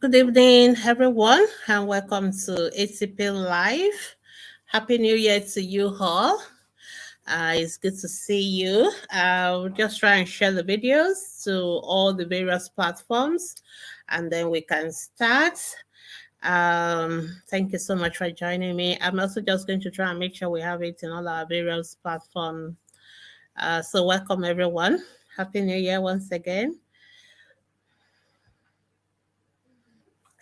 Good evening, everyone, and welcome to ATP Live. Happy New Year to you all. It's good to see you. I'll just try and share the videos to all the various platforms, and then we can start. Thank you so much for joining me. I'm also just going to try and make sure we have it in all our various platforms. So welcome, everyone. Happy New Year once again.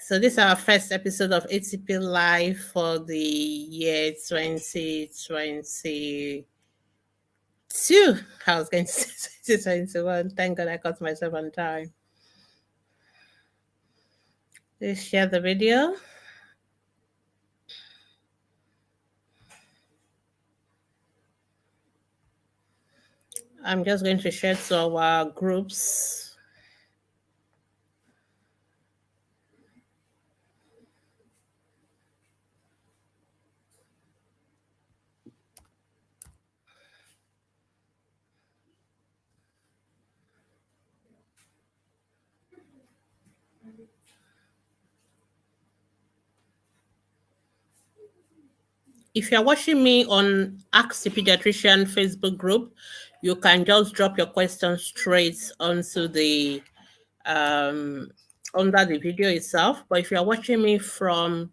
So this is our first episode of ATP Live for the year 2022. I was going to say 2021. Thank God I caught myself on time. Please share the video. I'm just going to share to our groups. If you're watching me on Ask the Pediatrician Facebook group, you can just drop your questions straight onto the under the video itself. But if you're watching me from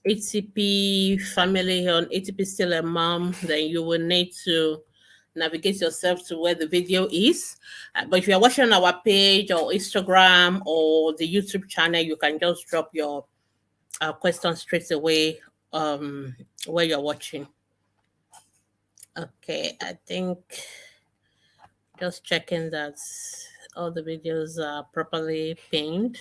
ATP family on ATP Still a Mom, then you will need to navigate yourself to where the video is. But if you're watching our page or Instagram or the YouTube channel, you can just drop your question straight away where you're watching. Okay, I think just checking that all the videos are properly pinned.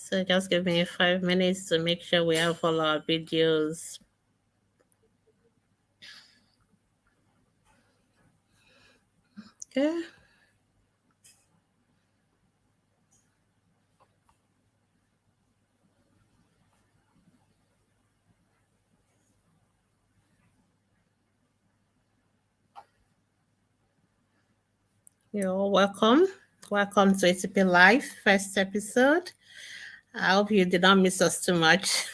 So just give me 5 minutes to make sure we have all our videos. Okay. You're all welcome. Welcome to ATP Live, first episode. I hope you did not miss us too much.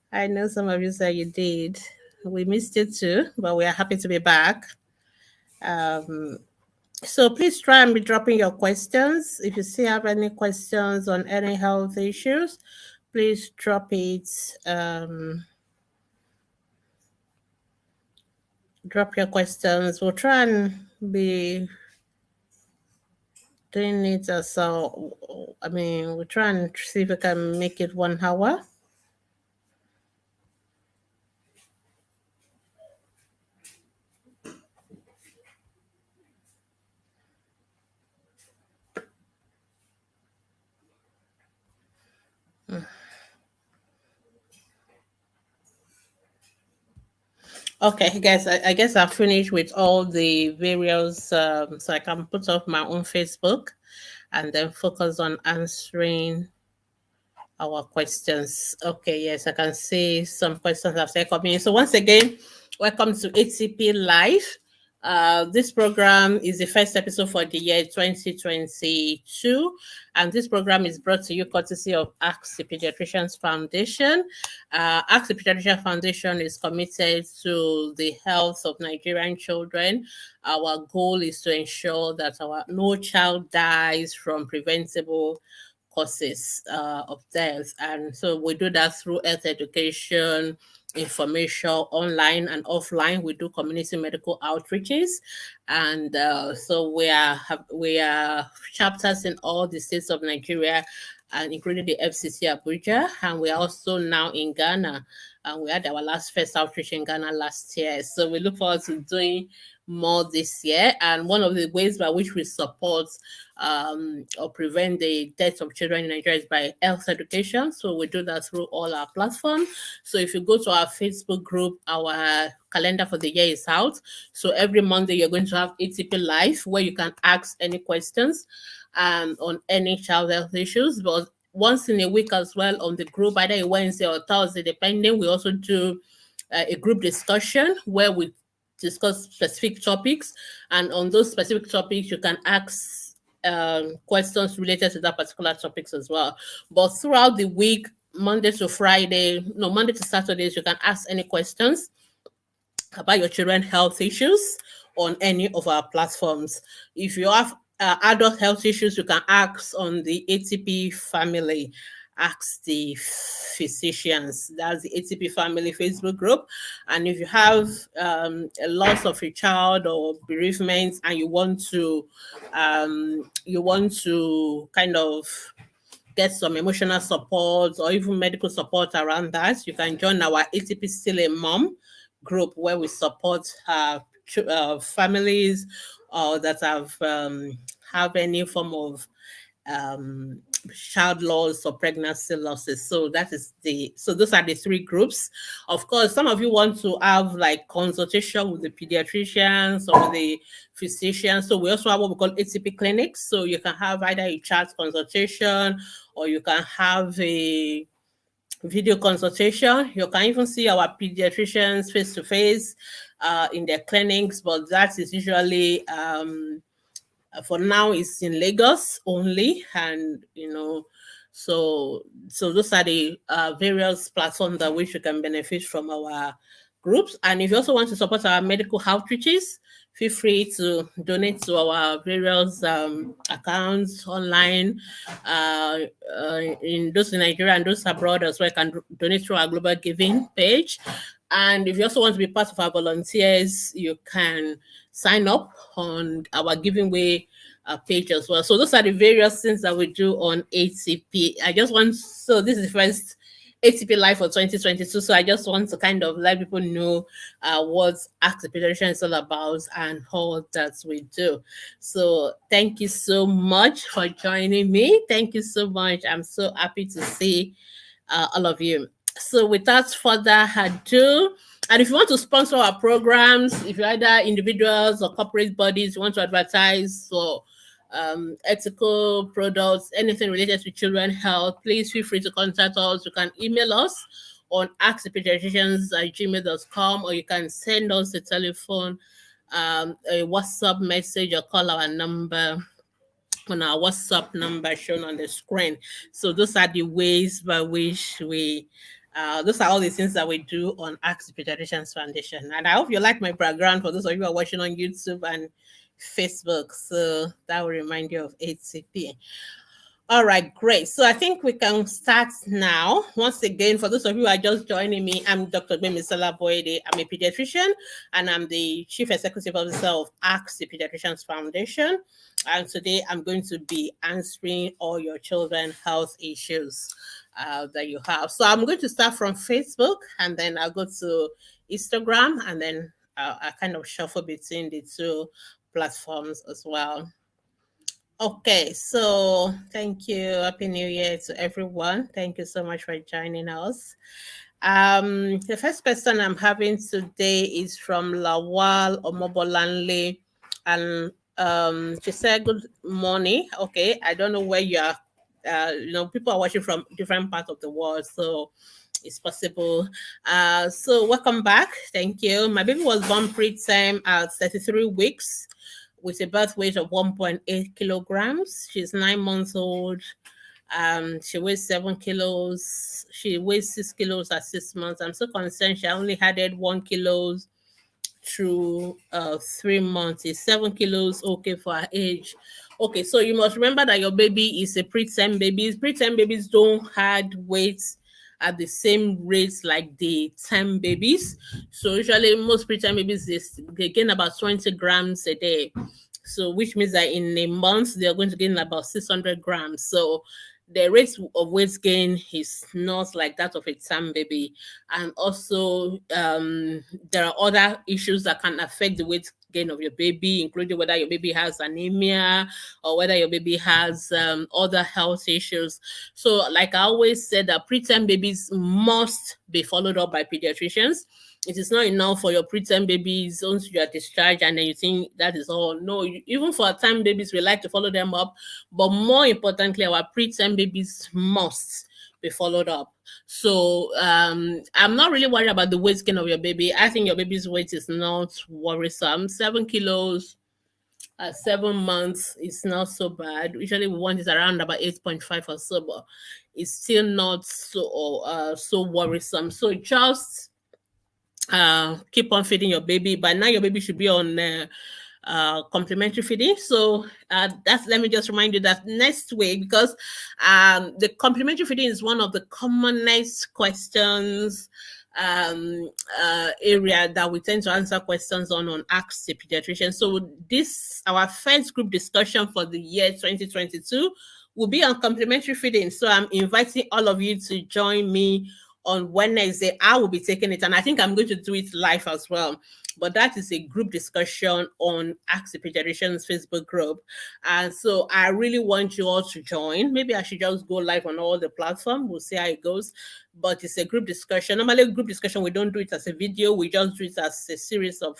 I know some of you said you did. We missed you too, but we are happy to be back. So please try and be dropping your questions. If you still have any questions on any health issues, please drop it. Drop your questions. We'll try and be doing it so. I mean, we'll try and see if we can make it 1 hour. Okay, guys, I guess I've finished with all the various, so I can put off my own Facebook and then focus on answering our questions. Okay, yes, I can see some questions have started coming in. So once again, welcome to ATP Live. This program is the first episode for the year 2022, and this program is brought to you courtesy of Ask the Pediatricians Foundation. Ask the Pediatrician Foundation is committed to the health of Nigerian children. Our goal is to ensure that no child dies from preventable causes of death, and so we do that through health education, information online and offline. We do community medical outreaches, and so we are chapters in all the states of Nigeria, and including the FCC Abuja. And we're also now in Ghana. And we had our first outreach in Ghana last year. So we look forward to doing more this year. And one of the ways by which we support or prevent the deaths of children in Nigeria is by health education. So we do that through all our platforms. So if you go to our Facebook group, our calendar for the year is out. So every Monday you're going to have ATP Live where you can ask any questions on any child health issues. But once in a week as well on the group, either a Wednesday or Thursday, depending, we also do a group discussion where we discuss specific topics. And on those specific topics, you can ask questions related to that particular topics as well. But throughout the week, Monday to Saturdays, you can ask any questions about your children's health issues on any of our platforms. If you have adult health issues, you can ask on the ATP family, ask the physicians. That's the ATP family Facebook group. And if you have a loss of a child or bereavement and you want to kind of get some emotional support or even medical support around that, you can join our ATP Still a Mom group where we support families that have any form of child loss or pregnancy losses. So those are the three groups. Of course, some of you want to have like consultation with the pediatricians or the physicians. So we also have what we call ATP clinics. So you can have either a chat consultation or you can have a video consultation. You can even see our pediatricians face to face in their clinics, but that is usually for now it's in Lagos only. And so those are the various platforms that which you can benefit from our groups. And if you also want to support our medical outreaches, feel free to donate to our various accounts online in those in Nigeria and those abroad as well. You can donate through our global giving page. And if you also want to be part of our volunteers, you can sign up on our Giving Way page as well. So those are the various things that we do on ATP. So this is the first ATP Live for 2022. So I just want to kind of let people know what Ask the Pediatrician is all about and all that we do. So thank you so much for joining me. Thank you so much. I'm so happy to see all of you. So without further ado, and if you want to sponsor our programs, if you're either individuals or corporate bodies, you want to advertise for ethical products, anything related to children's health, please feel free to contact us. You can email us on askthepediatricians@gmail.com, or you can send us a telephone, a WhatsApp message, or call our number on our WhatsApp number shown on the screen. So those are the ways by which those are all the things that we do on Ask the Pediatricians Foundation. And I hope you like my background for those of you who are watching on YouTube and Facebook. So that will remind you of ATP. All right, great. So I think we can start now. Once again, for those of you who are just joining me, I'm Dr. Gbemisola Boyede. I'm a pediatrician and I'm the Chief Executive Officer of Ask the Pediatricians Foundation. And today I'm going to be answering all your children's health issues that you have. So I'm going to start from Facebook and then I'll go to Instagram and then I kind of shuffle between the two platforms as well. Okay, so thank you. Happy New Year to everyone. Thank you so much for joining us. The first question I'm having today is from Lawal Omobolanle, and she said, "Good morning." Okay, I don't know where you are. People are watching from different parts of the world, so it's possible. So welcome back. Thank you. My baby was born preterm at 33 weeks with a birth weight of 1.8 kilograms. She's 9 months old. She weighs 7 kilos. She weighs 6 kilos at 6 months. I'm so concerned she only added 1 kilo through 3 months. Is 7 kilos okay for her age? Okay, so you must remember that your baby is a preterm baby. Preterm babies don't add weight at the same rates like the term babies. So usually most preterm babies, they gain about 20 grams a day. So which means that in a month, they're going to gain about 600 grams. So the rate of weight gain is not like that of a term baby. And also, there are other issues that can affect the weight gain of your baby, including whether your baby has anemia or whether your baby has other health issues. So, like I always said, that preterm babies must be followed up by pediatricians. It is not enough for your preterm babies once you are discharged and then you think that is all. No, even for our time babies, we like to follow them up. But more importantly, our preterm babies must be followed up. So I'm not really worried about the weight gain of your baby. I think your baby's weight is not worrisome. 7 kilos at 7 months is not so bad. Usually we want it around about 8.5 or so, but it's still not so worrisome. So just keep on feeding your baby. By now your baby should be on complementary feeding. So that's, let me just remind you that next week, because the complementary feeding is one of the commonest questions area that we tend to answer questions on Ask the Pediatrician. So this, our first group discussion for the year 2022, will be on complementary feeding. So I'm inviting all of you to join me on Wednesday. I will be taking it, and I think I'm going to do it live as well. But that is a group discussion on Ask the Pediatrician's Facebook group. And so I really want you all to join. Maybe I should just go live on all the platforms. We'll see how it goes. But it's a group discussion. Normally, group discussion, we don't do it as a video. We just do it as a series of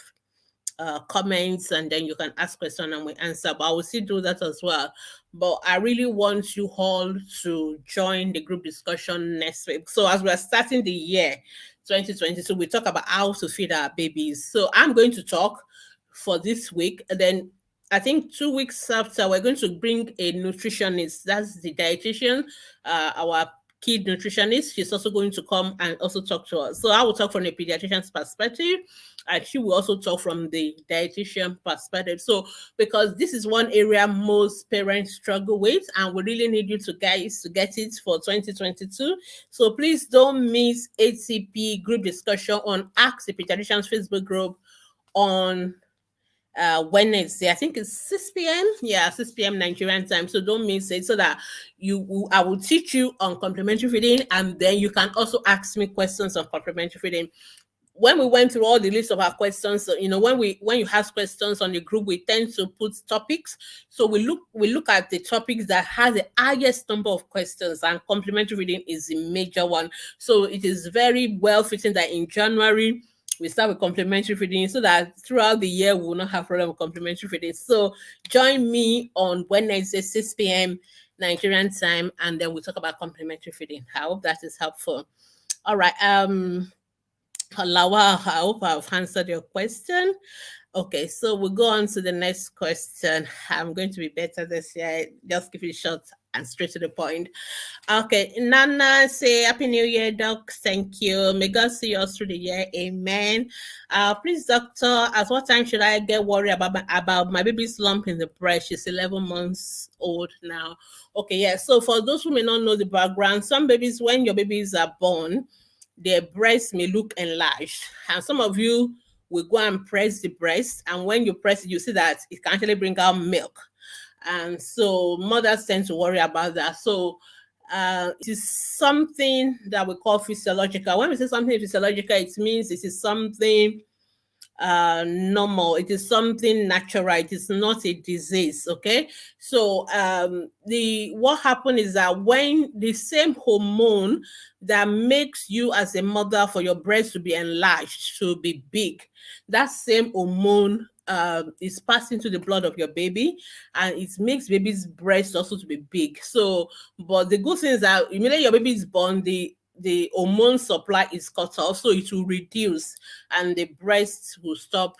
comments, and then you can ask questions and we answer. But I will still do that as well. But I really want you all to join the group discussion next week. So as we're starting the year 2022, we talk about how to feed our babies. So I'm going to talk for this week, and then I think 2 weeks after, we're going to bring a nutritionist. That's the dietitian, our kid nutritionist. She's also going to come and also talk to us. So I will talk from a pediatrician's perspective, and she will also talk from the dietitian perspective. So because this is one area most parents struggle with, and we really need you to guys to get it for 2022. So please don't miss ATP group discussion on Ask the Pediatrician's Facebook group on Wednesday. I think it's 6 p.m. Yeah, 6 p.m. Nigerian time. So don't miss it, so that I will teach you on complementary feeding, and then you can also ask me questions on complementary feeding. When we went through all the list of our questions, when you ask questions on the group, we tend to put topics. So we look at the topics that has the highest number of questions, and complementary feeding is the major one. So it is very well fitting that in January we start with complementary feeding, so that throughout the year we will not have problem with complementary feeding. So join me on Wednesday, 6 p.m. Nigerian time, and then we'll talk about complementary feeding. I hope that is helpful. All right. Lawa, I hope I've answered your question. Okay, so we'll go on to the next question. I'm going to be better this year. Just give it short and straight to the point. Okay, Nana say Happy New Year, Doc. Thank you. May God see us through the year. Amen. Please, doctor, at what time should I get worried about my baby's lump in the breast? She's 11 months old now. Okay, yeah. So for those who may not know the background, some babies, when your babies are born, their breast may look enlarged, and some of you will go and press the breast, and when you press it, you see that it can actually bring out milk, and so mothers tend to worry about that. So it is something that we call physiological. When we say something physiological, it means it is something normal, it is something natural, it is not a disease. Okay, so what happened is that when the same hormone that makes you as a mother for your breast to be enlarged, to be big, that same hormone is passed into the blood of your baby, and it makes baby's breast also to be big. So, but the good thing is that immediately your baby is born, the hormone supply is cut off, so it will reduce, and the breast will stop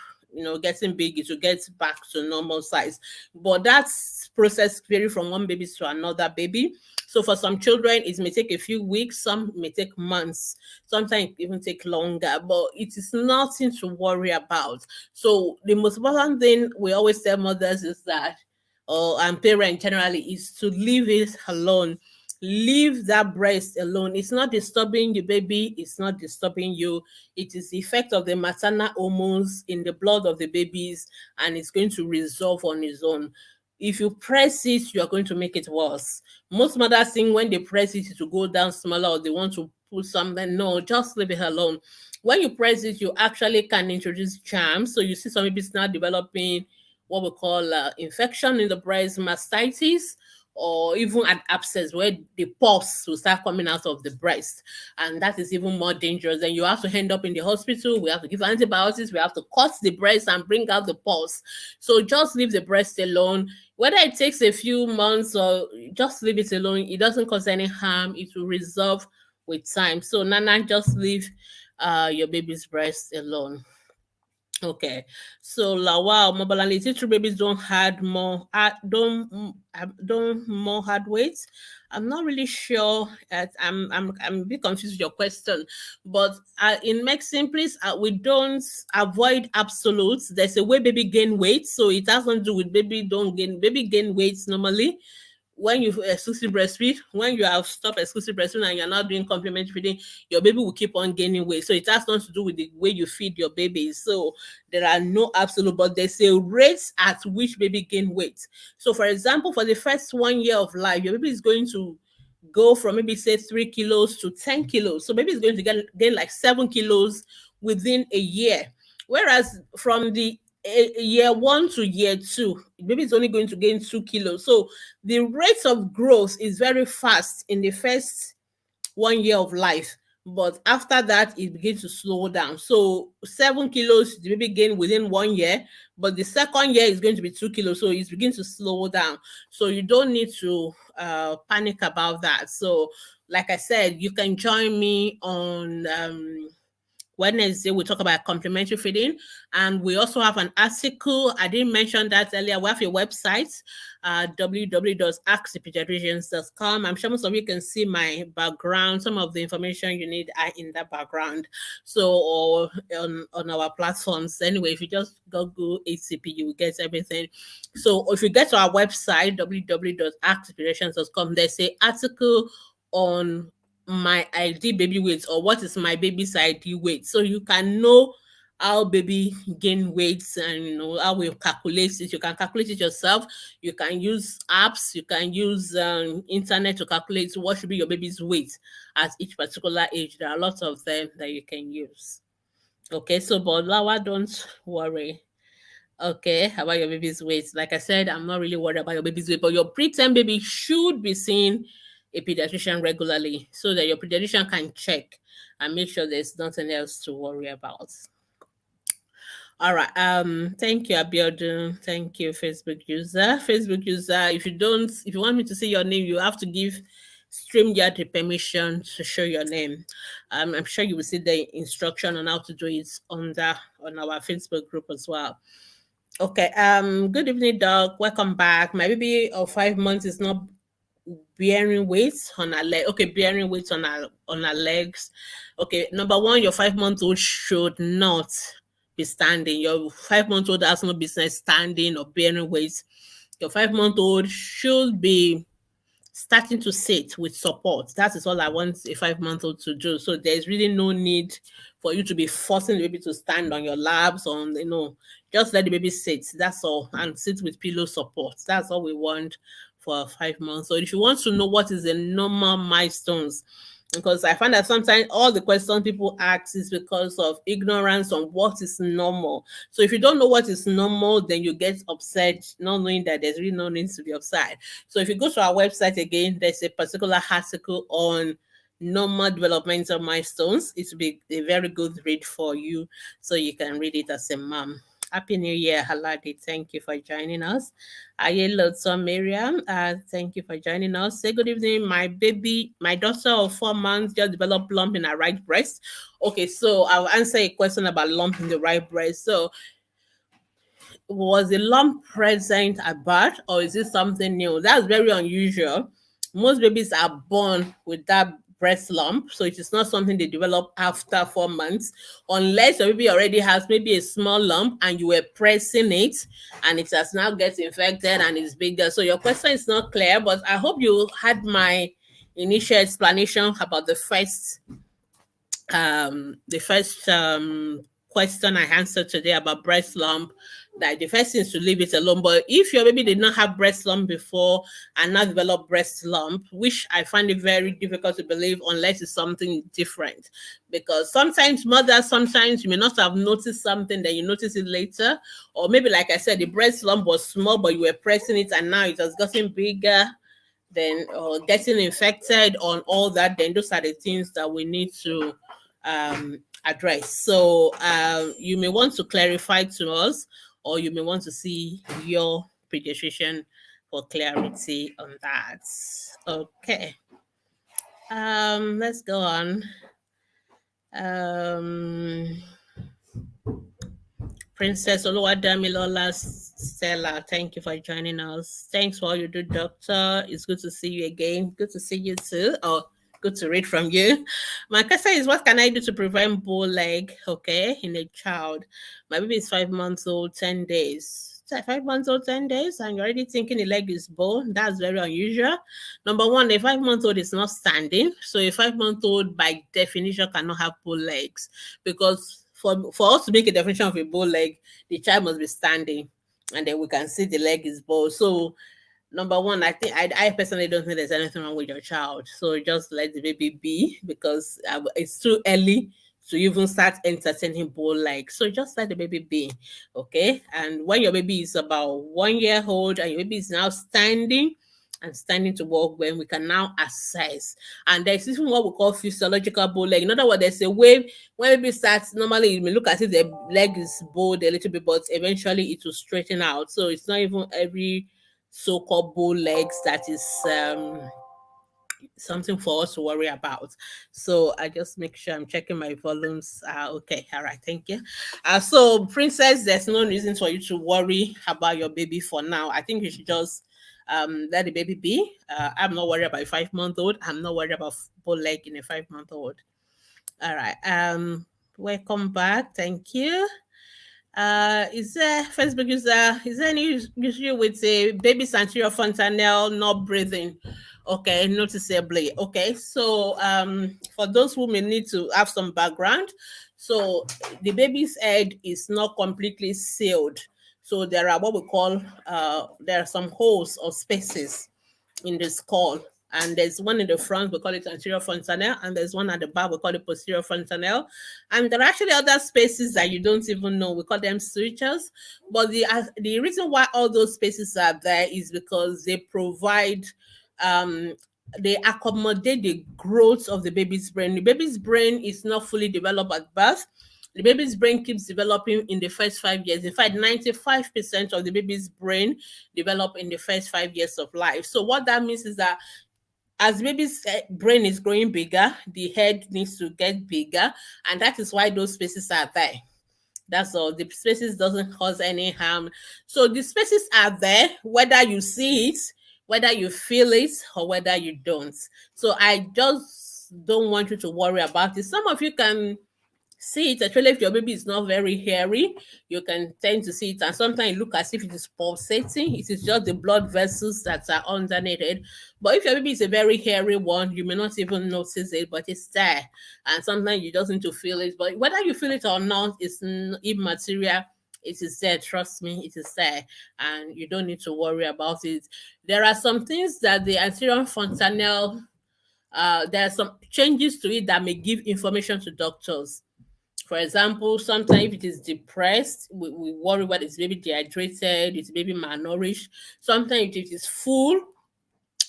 getting big. It will get back to normal size. But that process vary from one baby to another baby. So for some children, it may take a few weeks, some may take months, sometimes even take longer, but it is nothing to worry about. So the most important thing we always tell mothers is that, and parents generally, is to leave it alone. Leave that breast alone. It's not disturbing the baby, it's not disturbing you. It is the effect of the maternal hormones in the blood of the babies, and it's going to resolve on its own. if you press it, you are going to make it worse. Most mothers think when they press it, it will go down smaller, or they want to put something. No, just leave it alone. When you press it, you actually can introduce germs. So you see some babies now developing what we call infection in the breast, mastitis, or even an abscess where the pus will start coming out of the breast. And that is even more dangerous. And you have to end up in the hospital. We have to give antibiotics. We have to cut the breast and bring out the pus. So just leave the breast alone. Whether it takes a few months or just leave it alone, it doesn't cause any harm. It will resolve with time. So Nana, just leave your baby's breast alone. Okay, so Lawal, Mobalani, true babies don't had more, don't more hard weight. I'm not really sure. I'm a bit confused with your question, but in medicine, please, we don't avoid absolutes. There's a way baby gain weight, so it has nothing to do with baby gain weight normally when you exclusive breastfeed, when you have stopped exclusive breastfeeding and you're not doing complementary feeding, your baby will keep on gaining weight. So it has nothing to do with the way you feed your baby. So there are no absolute, but there's a rate at which baby gain weight. So for example, for the first 1 year of life, your baby is going to go from maybe say 3 kilos to 10 kilos. So baby is going to gain like 7 kilos within a year. Whereas from the year 1 to year 2, baby is only going to gain 2 kilos. So the rate of growth is very fast in the first 1 year of life, but after that it begins to slow down. So 7 kilos the baby gain within 1 year, but the second year is going to be 2 kilos, so it begins to slow down. So you don't need to panic about that. So like I said, you can join me on Wednesday. We talk about complementary feeding, and we also have an article. I didn't mention that earlier. We have a website, www.askthepediatricians.com. I'm sure most of you can see my background. Some of the information you need are in that background. So, or on our platforms. Anyway, if you just Google HCP, you will get everything. So, if you get to our website, www.askthepediatricians.com, there's an article on my ideal baby weight, or what is my baby's ideal weight, so you can know how baby gain weight, and you know how we calculate it. You can calculate it yourself. You can use apps. You can use internet to calculate what should be your baby's weight at each particular age. There are lots of them that you can use. Okay, so but Lawa, don't worry. Okay, how about your baby's weight? Like I said, I'm not really worried about your baby's weight, but your preterm baby should be seeing a pediatrician regularly so that your pediatrician can check and make sure there's nothing else to worry about. All right. Thank you, Abiodun. Thank you, Facebook user. Facebook user, if you want me to see your name, you have to give StreamYard the permission to show your name. I'm sure you will see the instruction on how to do it on our Facebook group as well. Okay. Good evening, Doc. Welcome back. My baby of 5 months is not bearing weight on her leg. Okay, bearing weight on her legs. Okay, number one, your 5-month-old should not be standing. Your 5-month-old has no business standing or bearing weight. Your 5-month-old should be starting to sit with support. That is all I want a 5-month-old to do. So there's really no need for you to be forcing the baby to stand on your laps, just let the baby sit. That's all. And sit with pillow support. That's all we want for 5 months. So if you want to know what is the normal milestones, because I find that sometimes all the questions people ask is because of ignorance on what is normal. So if you don't know what is normal, then you get upset, not knowing that there's really no need to be upset. So if you go to our website again, there's a particular article on normal developmental milestones. It will be a very good read for you, so you can read it as a mom. Happy New Year, Haladi. Thank you for joining us. Ayelotso Miriam, thank you for joining us. Say good evening. My daughter of 4 months just developed lump in her right breast. Okay, so I'll answer a question about lump in the right breast. So was the lump present at birth, or is it something new? That's very unusual. Most babies are born with that breast lump, so it is not something they develop after 4 months, unless your baby already has maybe a small lump and you were pressing it and it has now get infected and it's bigger. So your question is not clear, but I hope you had my initial explanation about the first question I answered today about breast lump that the first thing is to leave it alone. But if your baby did not have breast lump before and now develop breast lump, which I find it very difficult to believe unless it's something different, because sometimes mothers, sometimes you may not have noticed something, then you notice it later, or maybe like I said, the breast lump was small but you were pressing it and now it has gotten bigger, then getting infected on all that, then those are the things that we need to address. So you may want to clarify to us, or you may want to see your pediatrician for clarity on that. Okay. Let's go on. Princess Oluwadamilola Stella, thank you for joining us. Thanks for all you do, Doctor. It's good to see you again. Good to see you too. Oh, good to read from you. My question is, what can I do to prevent bow leg, okay, in a child? My baby is 5 months old, 10 days. 5 months old, 10 days, and you're already thinking the leg is bow. That's very unusual. Number one, a 5-month-old is not standing. So a 5-month-old by definition cannot have bow legs, because for us to make a definition of a bow leg, the child must be standing, and then we can see the leg is bow. So number one, I personally don't think there's anything wrong with your child. So just let the baby be, because it's too early to even start entertaining bow leg. So just let the baby be, okay? And when your baby is about 1 year old and your baby is now standing and standing to walk, when we can now assess. And there's even what we call physiological bow leg. In other words, there's a way when baby starts, normally you may look as if the leg is bowed a little bit, but eventually it will straighten out. So it's not even every so-called bow legs that is something for us to worry about. So I just make sure I'm checking my volumes. Okay, all right, thank you. So Princess, there's no reason for you to worry about your baby for now. I think you should just let the baby be. I'm not worried about a 5-month-old. I'm not worried about bow leg in a 5-month-old. All right. Welcome back. Thank you. Is there Facebook user? Is there any issue with a baby's anterior fontanelle not breathing? Okay, noticeably. Okay, so for those who may need to have some background, so the baby's head is not completely sealed. So there are what we call there are some holes or spaces in the skull. And there's one in the front, we call it anterior fontanelle, and there's one at the back, we call it posterior fontanelle. And there are actually other spaces that you don't even know, we call them sutures. But the reason why all those spaces are there is because they provide, they accommodate the growth of the baby's brain. The baby's brain is not fully developed at birth. The baby's brain keeps developing in the first 5 years. In fact, 95% of the baby's brain develop in the first 5 years of life. So what that means is that as baby's brain is growing bigger, the head needs to get bigger, and that is why those spaces are there. That's all. The spaces doesn't cause any harm. So the spaces are there, whether you see it, whether you feel it, or whether you don't. So I just don't want you to worry about it. Some of you can see it, especially if your baby is not very hairy, you can tend to see it, and sometimes it look as if it is pulsating. It is just the blood vessels that are underneath it. But if your baby is a very hairy one, you may not even notice it, but it's there, and sometimes you just need to feel it. But whether you feel it or not is immaterial. It is there, trust me, it is there, and you don't need to worry about it. There are some things that the anterior fontanelle, there are some changes to it that may give information to doctors. For example, sometimes if it is depressed, we worry whether it's baby dehydrated, it's baby malnourished. Sometimes if it is full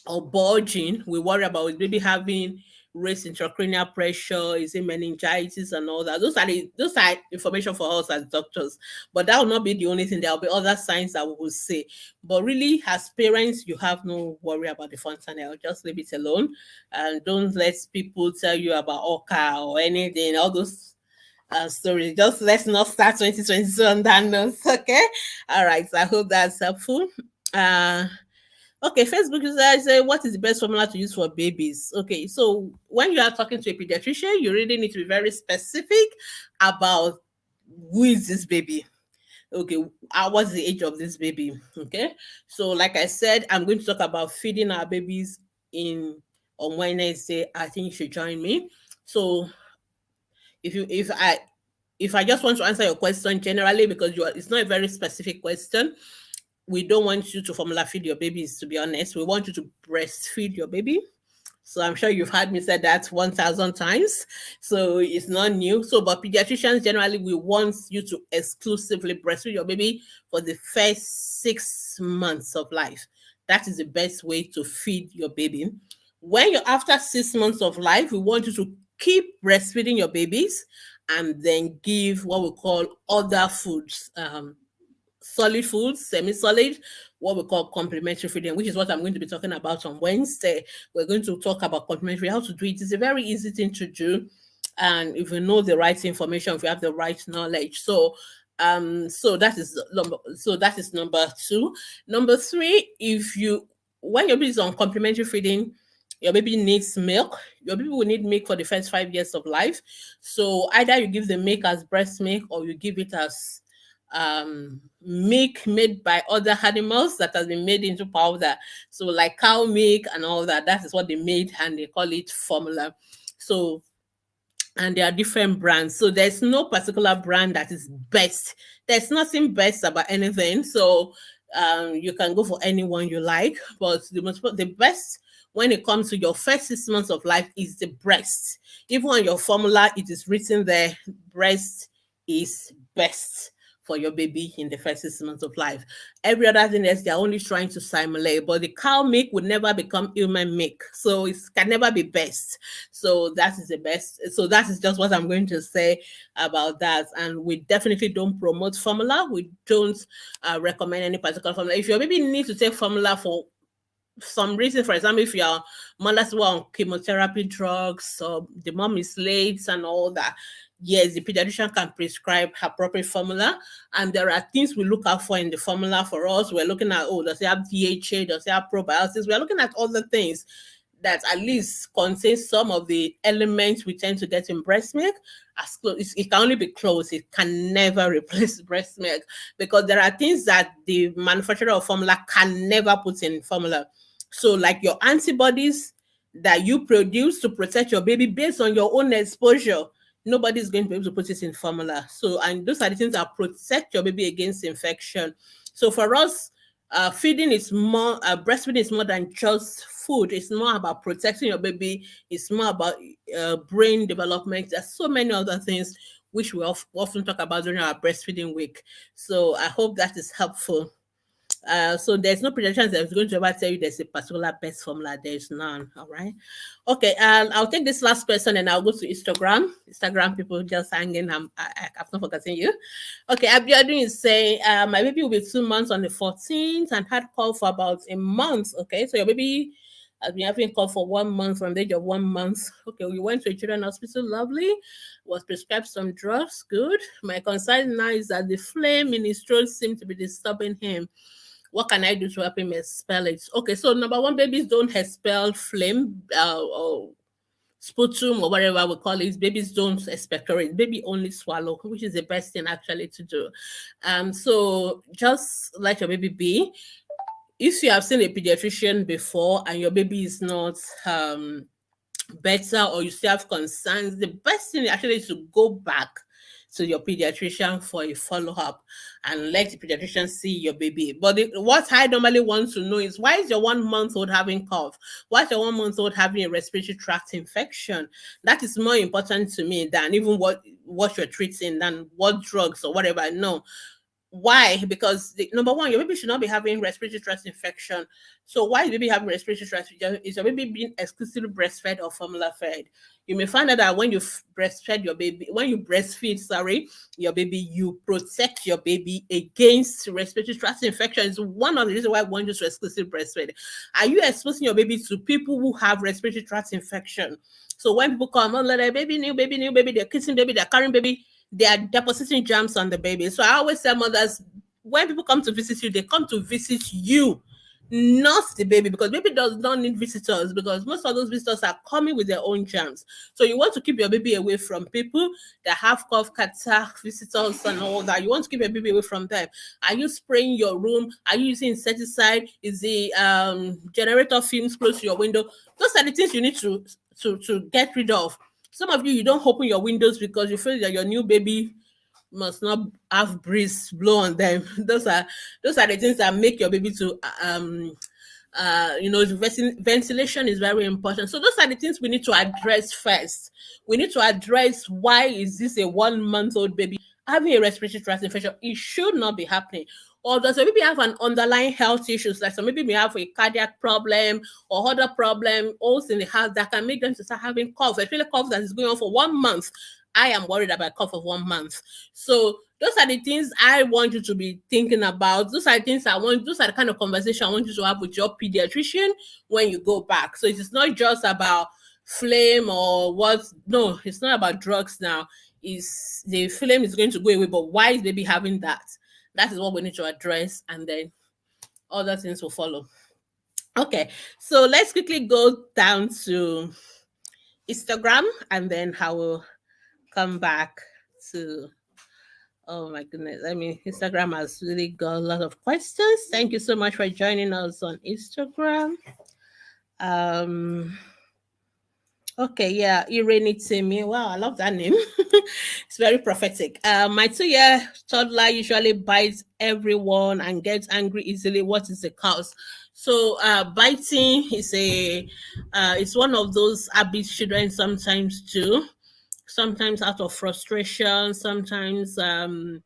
or bulging, we worry about is baby having raised intracranial pressure, is it meningitis and all that. Those are information for us as doctors. But that will not be the only thing. There will be other signs that we will see. But really, as parents, you have no worry about the fontanelle. Just leave it alone. And don't let people tell you about OCA or anything, all those story. Just let's not start 2022 on that note. Okay. All right. So I hope that's helpful. Okay, Facebook user say, what is the best formula to use for babies? Okay, so when you are talking to a pediatrician, you really need to be very specific about who is this baby. Okay, what's the age of this baby? Okay, so like I said, I'm going to talk about feeding our babies on Wednesday. I think you should join me. So if if I just want to answer your question generally, because it's not a very specific question, we don't want you to formula feed your babies, to be honest. We want you to breastfeed your baby. So I'm sure you've heard me say that 1,000 times. So it's not new. So, but pediatricians generally, we want you to exclusively breastfeed your baby for the first 6 months of life. That is the best way to feed your baby. When you're after 6 months of life, we want you to keep breastfeeding your babies and then give what we call other foods, solid foods, semi-solid, what we call complementary feeding, which is what I'm going to be talking about on Wednesday. We're going to talk about complementary, how to do it. It's a very easy thing to do. And if you know the right information, if you have the right knowledge. So that is number two. Number three, when your baby is on complementary feeding, your baby needs milk. Your baby will need milk for the first 5 years of life. So either you give the milk as breast milk or you give it as milk made by other animals that has been made into powder. So like cow milk and all that. That is what they made, and they call it formula. So, and there are different brands. So there's no particular brand that is best. There's nothing best about anything. So you can go for anyone you like, but the best when it comes to your first 6 months of life is the breast. Even on your formula, it is written there, breast is best for your baby in the first 6 months of life. Every other thing else, they're only trying to simulate, but the cow milk would never become human milk. So it can never be best. So that is the best. So that is just what I'm going to say about that. And we definitely don't promote formula. We don't recommend any particular formula. If your baby needs to take formula for some reason, for example, if your mother's on chemotherapy drugs, or the mom is late and all that, yes, the pediatrician can prescribe appropriate formula. And there are things we look out for in the formula for us. We're looking at, does it have DHA? Does it have probiotics? We're looking at other things that at least contain some of the elements we tend to get in breast milk. As close, it can only be close. It can never replace breast milk, because there are things that the manufacturer of formula can never put in formula. So like your antibodies that you produce to protect your baby based on your own exposure, nobody's going to be able to put it in formula. So, and those are the things that protect your baby against infection. So for us, breastfeeding is more than just food. It's more about protecting your baby. It's more about brain development. There's so many other things which we often talk about during our breastfeeding week. So I hope that is helpful. So there's no pediatrician that's going to ever tell you there's a particular best formula. There's none. All right. Okay. I'll take this last person and I'll go to Instagram. Instagram people just hanging. I've not forgotten you. Okay. Abiodun is saying, my baby will be 2 months on the 14th and had called for about a month. Okay. So your baby has been having called for 1 month, from the age of 1 month. Okay. We went to a children's hospital. Lovely. Was prescribed some drugs. Good. My concern now is that the flame in his throat seems to be disturbing him. What can I do to help him expel it? Okay, so number one, babies don't expel flame or sputum or whatever we call it. Babies don't expectorate. Baby only swallow, which is the best thing actually to do. So just let your baby be. If you have seen a pediatrician before and your baby is not better, or you still have concerns, the best thing actually is to go back to your pediatrician for a follow-up and let the pediatrician see your baby. But what I normally want to know is, why is your 1 month old having cough? Why is your 1 month old having a respiratory tract infection? That is more important to me than even what you're treating, than what drugs or whatever. No. Why? Because number one, your baby should not be having respiratory tract infection. So why is baby having respiratory tract infection? Is your baby being exclusively breastfed or formula fed? You may find out that when you breastfeed your baby, when you breastfeed, your baby, you protect your baby against respiratory tract infection. It's one of the reasons why I want you to exclusively breastfeed. Are you exposing your baby to people who have respiratory tract infection? So when people come, let a baby, new baby, they're kissing baby, they're carrying baby, they are depositing germs on the baby. So I always tell mothers, when people come to visit you, they come to visit you, not the baby, because baby does not need visitors, because most of those visitors are coming with their own germs. So you want to keep your baby away from people that have cough, catarrh, visitors and all that. You want to keep your baby away from them. Are you spraying your room? Are you using insecticide? Is the generator fumes close to your window? Those are the things you need to get rid of. Some of you don't open your windows because you feel that your new baby must not have breeze blow on them. Those are the things that make your baby to ventilation is very important. So those are the things we need to address first. We need to address, why is this a 1 month old baby having a respiratory tract infection? It should not be happening. Or does the baby have an underlying health issues, like some maybe may have a cardiac problem or other problem also in the heart that can make them to start having cough, especially cough that is going on for 1 month. I am worried about cough of 1 month. So those are the things I want you to be thinking about. Those are the things those are the kind of conversation I want you to have with your pediatrician when you go back. So it is not just about flame or what. No, it's not about drugs now. Is the flame is going to go away, but why is baby having that? That is what we need to address, and then other things will follow. Okay, so let's quickly go down to Instagram, and then I will come back to. Oh my goodness. I mean, Instagram has really got a lot of questions. Thank you so much for joining us on Instagram. Okay, yeah, Irene Timi. Wow, I love that name. It's very prophetic. My 2-year toddler usually bites everyone and gets angry easily. What is the cause? So biting is it's one of those habits children sometimes do. Sometimes out of frustration, sometimes um,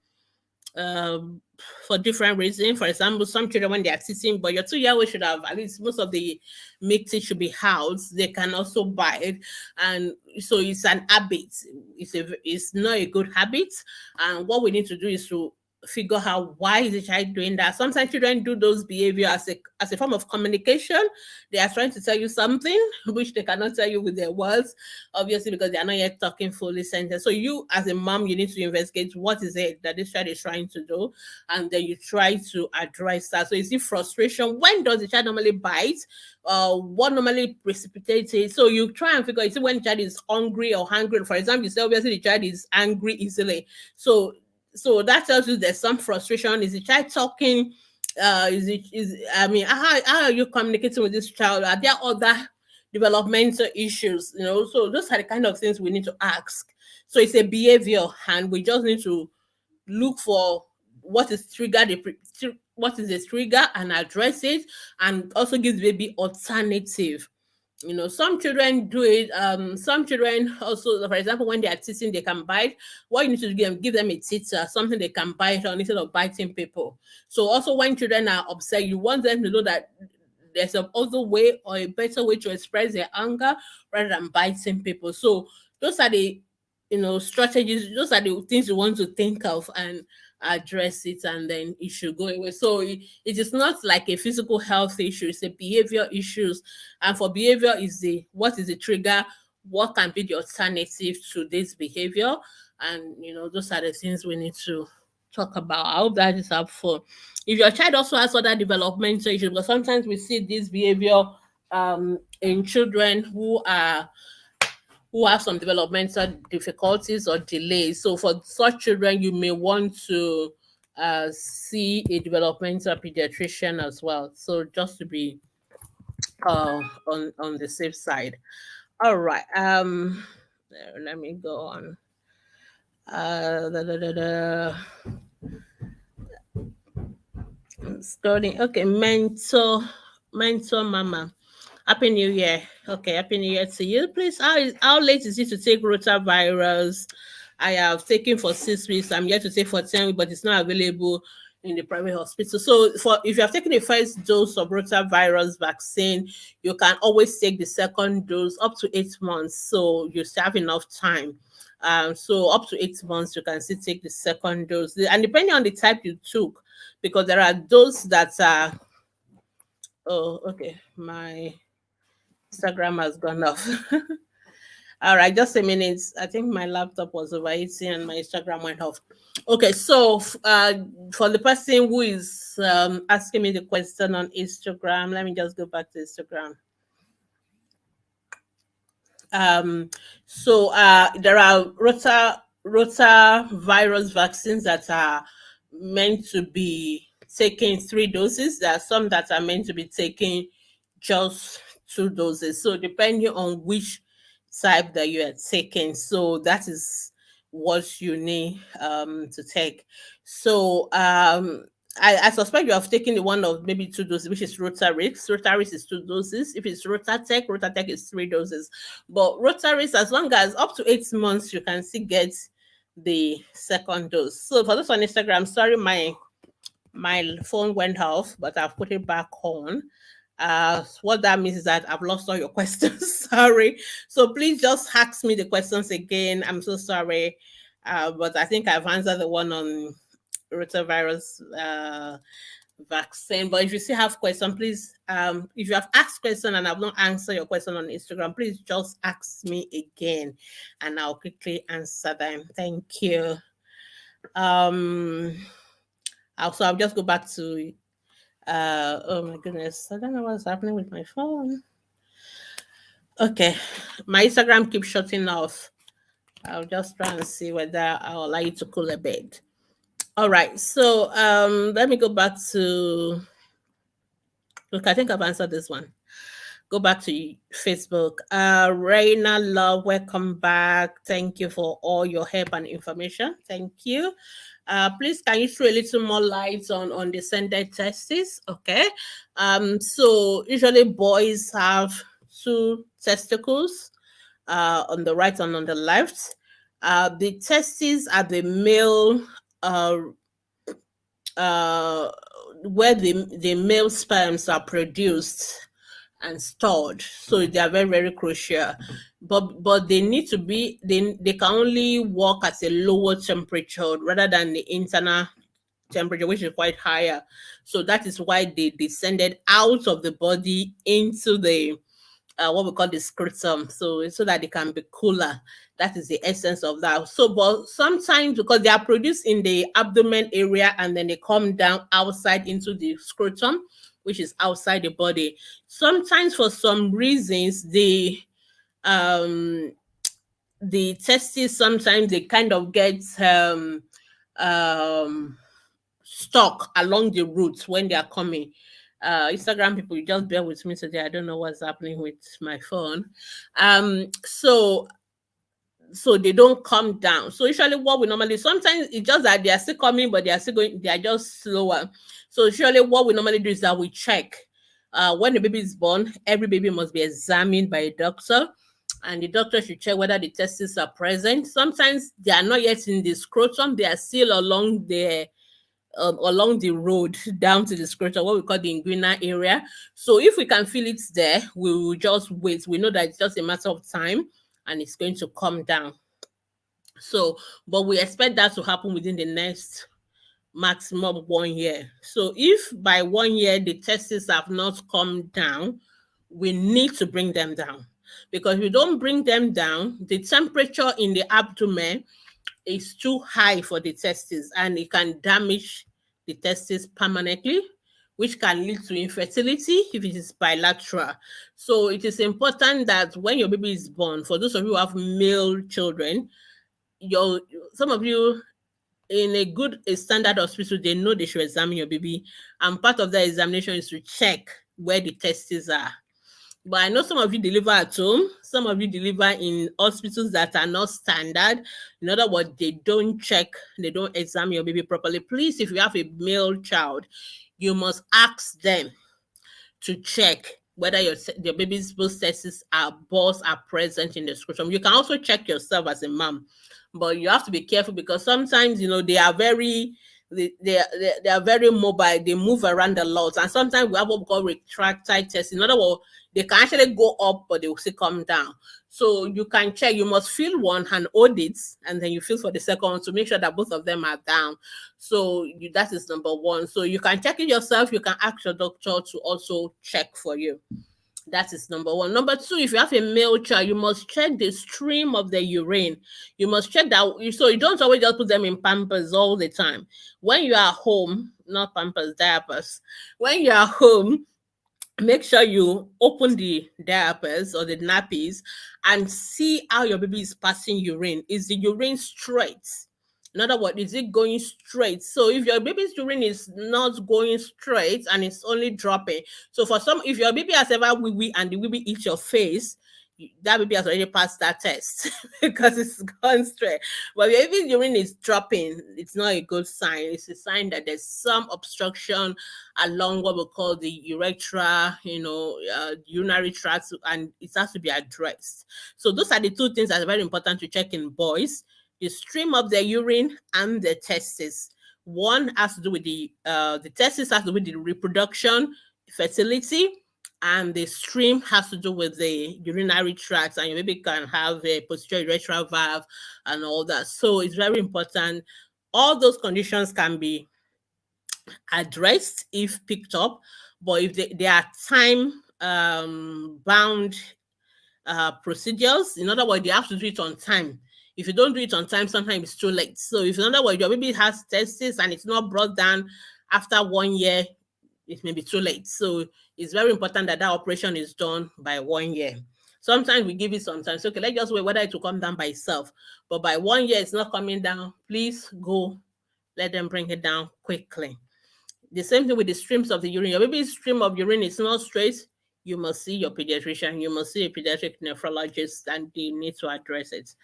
for different reasons. For example, some children when they are sitting, but your 2-year old should have at least most of the milk teeth should be housed. They can also bite, and so it's an habit. It's not a good habit, and what we need to do is to figure out why is the child doing that. Sometimes children do those behavior as a form of communication. They are trying to tell you something which they cannot tell you with their words, obviously because they are not yet talking fully sentence. So you as a mom, you need to investigate what is it that this child is trying to do, and then you try to address that. So you see frustration. When does the child normally bite? What normally precipitates it? So you try and figure, you see when the child is hungry or hungry. For example, you say obviously the child is angry easily. So that tells you there's some frustration. Is the child talking? How are you communicating with this child? Are there other developmental issues? So those are the kind of things we need to ask. So it's a behavior, and we just need to look for what is what is the trigger and address it, and also give the baby alternative. Some children do it. Some children also, for example, when they are teething, they can bite. What you need to do, give them a teeter, something they can bite on instead of biting people. So also when children are upset, you want them to know that there's a other way or a better way to express their anger rather than biting people. So those are the strategies. Those are the things you want to think of and address it, and then it should go away. So it is not like a physical health issue, it's a behavior issues. And for behavior is what is the trigger, what can be the alternative to this behavior, and those are the things we need to talk about. I hope that is helpful. If your child also has other developmental issues, because sometimes we see this behavior in children who have some developmental difficulties or delays. So for such children, you may want to see a developmental pediatrician as well. So just to be on the safe side. All right. Let me go on. Da, da, da, da. Starting. Okay, mentor mama. Happy New Year. Okay, Happy New Year to you. Please, how late is it to take rotavirus? I have taken for 6 weeks. I'm yet to take for 10 weeks, but it's not available in the private hospital. So if you have taken the first dose of rotavirus vaccine, you can always take the second dose up to 8 months. So you still have enough time. So up to 8 months, you can still take the second dose. And depending on the type you took, because there are those that are, oh, okay, my Instagram has gone off. All right, just a minute. I think my laptop was overheating and my Instagram went off. Okay, so for the person who is asking me the question on Instagram, let me just go back to Instagram. So there are rotavirus vaccines that are meant to be taken 3 doses. There are some that are meant to be taken just 2 doses. So depending on which type that you are taking, so that is what you need to take. So I suspect you have taken the one of maybe 2 doses, which is Rotavirus. Rotavirus is 2 doses. If it's Rotatech is 3 doses. But Rotavirus, as long as up to 8 months, you can still get the second dose. So for those on Instagram, sorry, my phone went off, but I've put it back on. What that means is that I've lost all your questions. Sorry. So please just ask me the questions again. I'm so sorry. But I think I've answered the one on rotavirus vaccine. But if you still have questions, please, if you have asked question and I've not answered your question on Instagram, please just ask me again and I'll quickly answer them. Thank you. Also, I'll just go back to oh my goodness, I don't know what's happening with my phone. Okay, my Instagram keeps shutting off. I'll just try and see whether I'll allow you to cool a bit. All right, so let me go back to, look, I think I've answered this one. Go back to Facebook. Raina Love, welcome back. Thank you for all your help and information. Thank you. Please, can you throw a little more light on descended testes? Okay. So usually boys have 2 testicles on the right and on the left. The testes are the male where the male sperms are produced and stored, so they are very, very crucial. But they need to be, they can only work at a lower temperature rather than the internal temperature, which is quite higher. So that is why they descended out of the body into the what we call the scrotum, so that they can be cooler. That is the essence of that. So, but sometimes because they are produced in the abdomen area and then they come down outside into the scrotum, which is outside the body. Sometimes for some reasons the testes, sometimes they kind of get um stuck along the roots when they are coming. Instagram people, you just bear with me today. I don't know what's happening with my phone. So they don't come down. So usually what we normally, sometimes it's just that they are still coming, but they are still going, they are just slower. So usually what we normally do is that we check. When the baby is born, every baby must be examined by a doctor, and the doctor should check whether the testes are present. Sometimes they are not yet in the scrotum, they are still along the road down to the scrotum, what we call the inguinal area. So if we can feel it there, we will just wait. We know that it's just a matter of time and it's going to come down. So, but we expect that to happen within the next maximum 1 year. So if by 1 year the testes have not come down, we need to bring them down. Because if we don't bring them down, the temperature in the abdomen is too high for the testes and it can damage the testes permanently, which can lead to infertility if it is bilateral. So it is important that when your baby is born, for those of you who have male children, some of you in a standard hospital, they know they should examine your baby, and part of that examination is to check where the testes are. But I know some of you deliver at home, some of you deliver in hospitals that are not standard. In other words, they don't check, they don't examine your baby properly. Please, if you have a male child, you must ask them to check whether your baby's both testes balls are present in the scrotum. You can also check yourself as a mom, but you have to be careful because sometimes they are very they are very mobile. They move around a lot, and sometimes we have what we call retractile tests. In other words, they can actually go up, but they will still come down. So you can check. You must feel one and hold it, and then you feel for the second one to make sure that both of them are down. So that is number one. So you can check it yourself. You can ask your doctor to also check for you. That is number one. Number two, if you have a male child, you must check the stream of the urine. You must check that. So you don't always just put them in Pampers all the time. When you are home, not Pampers, diapers. When you are home, make sure you open the diapers or the nappies and see how your baby is passing urine. Is the urine straight? In other words, is it going straight? So if your baby's urine is not going straight and it's only dropping, so for some, if your baby has ever wee wee and the wee wee eats your face, that baby has already passed that test because it's gone straight. But if his urine is dropping, it's not a good sign. It's a sign that there's some obstruction along what we call the urethra, urinary tract, and it has to be addressed. So those are the two things that are very important to check in boys: the stream of the urine and the testes. One has to do with the testes has to do with the reproduction, fertility, and the stream has to do with the urinary tract, and your baby can have a posterior urethral valve and all that. So it's very important. All those conditions can be addressed if picked up, but if they are time bound procedures, in other words, you have to do it on time. If you don't do it on time, sometimes it's too late. So if, in other words, your baby has testes and it's not brought down after 1 year, it may be too late. So it's very important that that operation is done by 1 year. Sometimes we give it sometimes. Okay, let's just wait whether it will come down by itself. But by 1 year, it's not coming down. Please go, let them bring it down quickly. The same thing with the streams of the urine. Your baby's stream of urine is not straight. You must see your pediatrician. You must see a pediatric nephrologist, and they need to address it.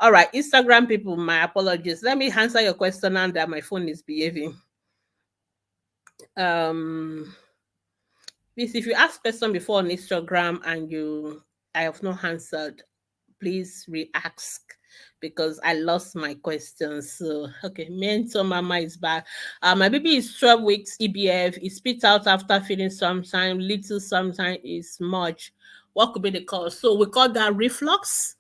All right, Instagram people, my apologies. Let me answer your question now that my phone is behaving. Please, if you ask question before on Instagram and I have not answered, please re-ask because I lost my questions. So, okay, mentor mama is back. My baby is 12 weeks EBF. He spits out after feeding sometimes, little sometimes is much. What could be the cause? So we call that reflux.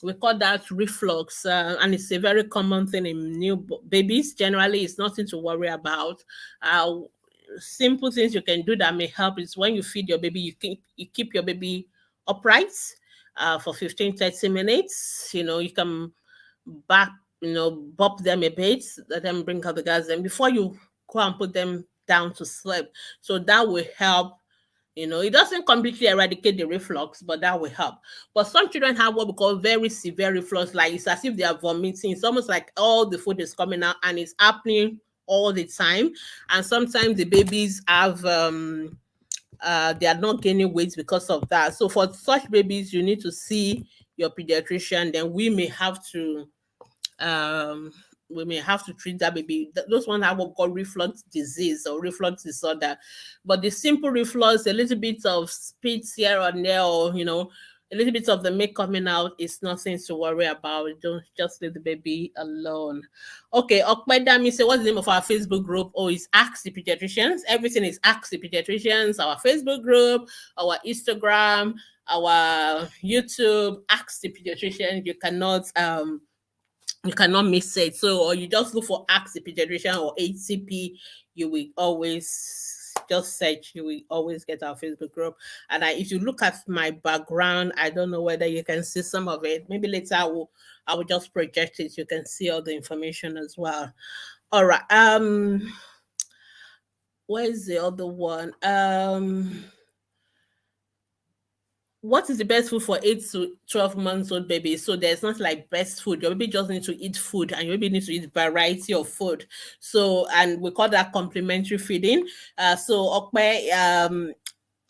We call that reflux, and it's a very common thing in new babies. Generally, it's nothing to worry about. Simple things you can do that may help is when you feed your baby, you keep your baby upright for 15-30 minutes. You can bop them a bit, let them bring out the gas, and before you go and put them down to sleep. So that will help. It doesn't completely eradicate the reflux, but that will help. But some children have what we call very severe reflux, like it's as if they are vomiting. It's almost like all the food is coming out and it's happening all the time. And sometimes the babies have they are not gaining weight because of that. So for such babies, you need to see your pediatrician. Then we may have to treat that baby. Those ones have what we call reflux disease or reflux disorder. But the simple reflux, a little bit of spit here and there, or a little bit of the milk coming out is nothing to worry about. Don't just leave the baby alone. Okay, Okpedami say, what's the name of our Facebook group? Oh, it's Ask the Pediatricians. Everything is Ask the Pediatricians. Our Facebook group, our Instagram, our YouTube. Ask the Pediatrician. You cannot miss it. So, or you just look for Ask the Pediatrician or HCP, you will always just search, you will always get our Facebook group. And if you look at my background, I don't know whether you can see some of it. Maybe later I will just project it. You can see all the information as well. All right. Where's the other one? What is the best food for 8 to 12 months old baby? So there's not like best food. Your baby just needs to eat food, and your baby needs to eat variety of food. So, and we call that complementary feeding. So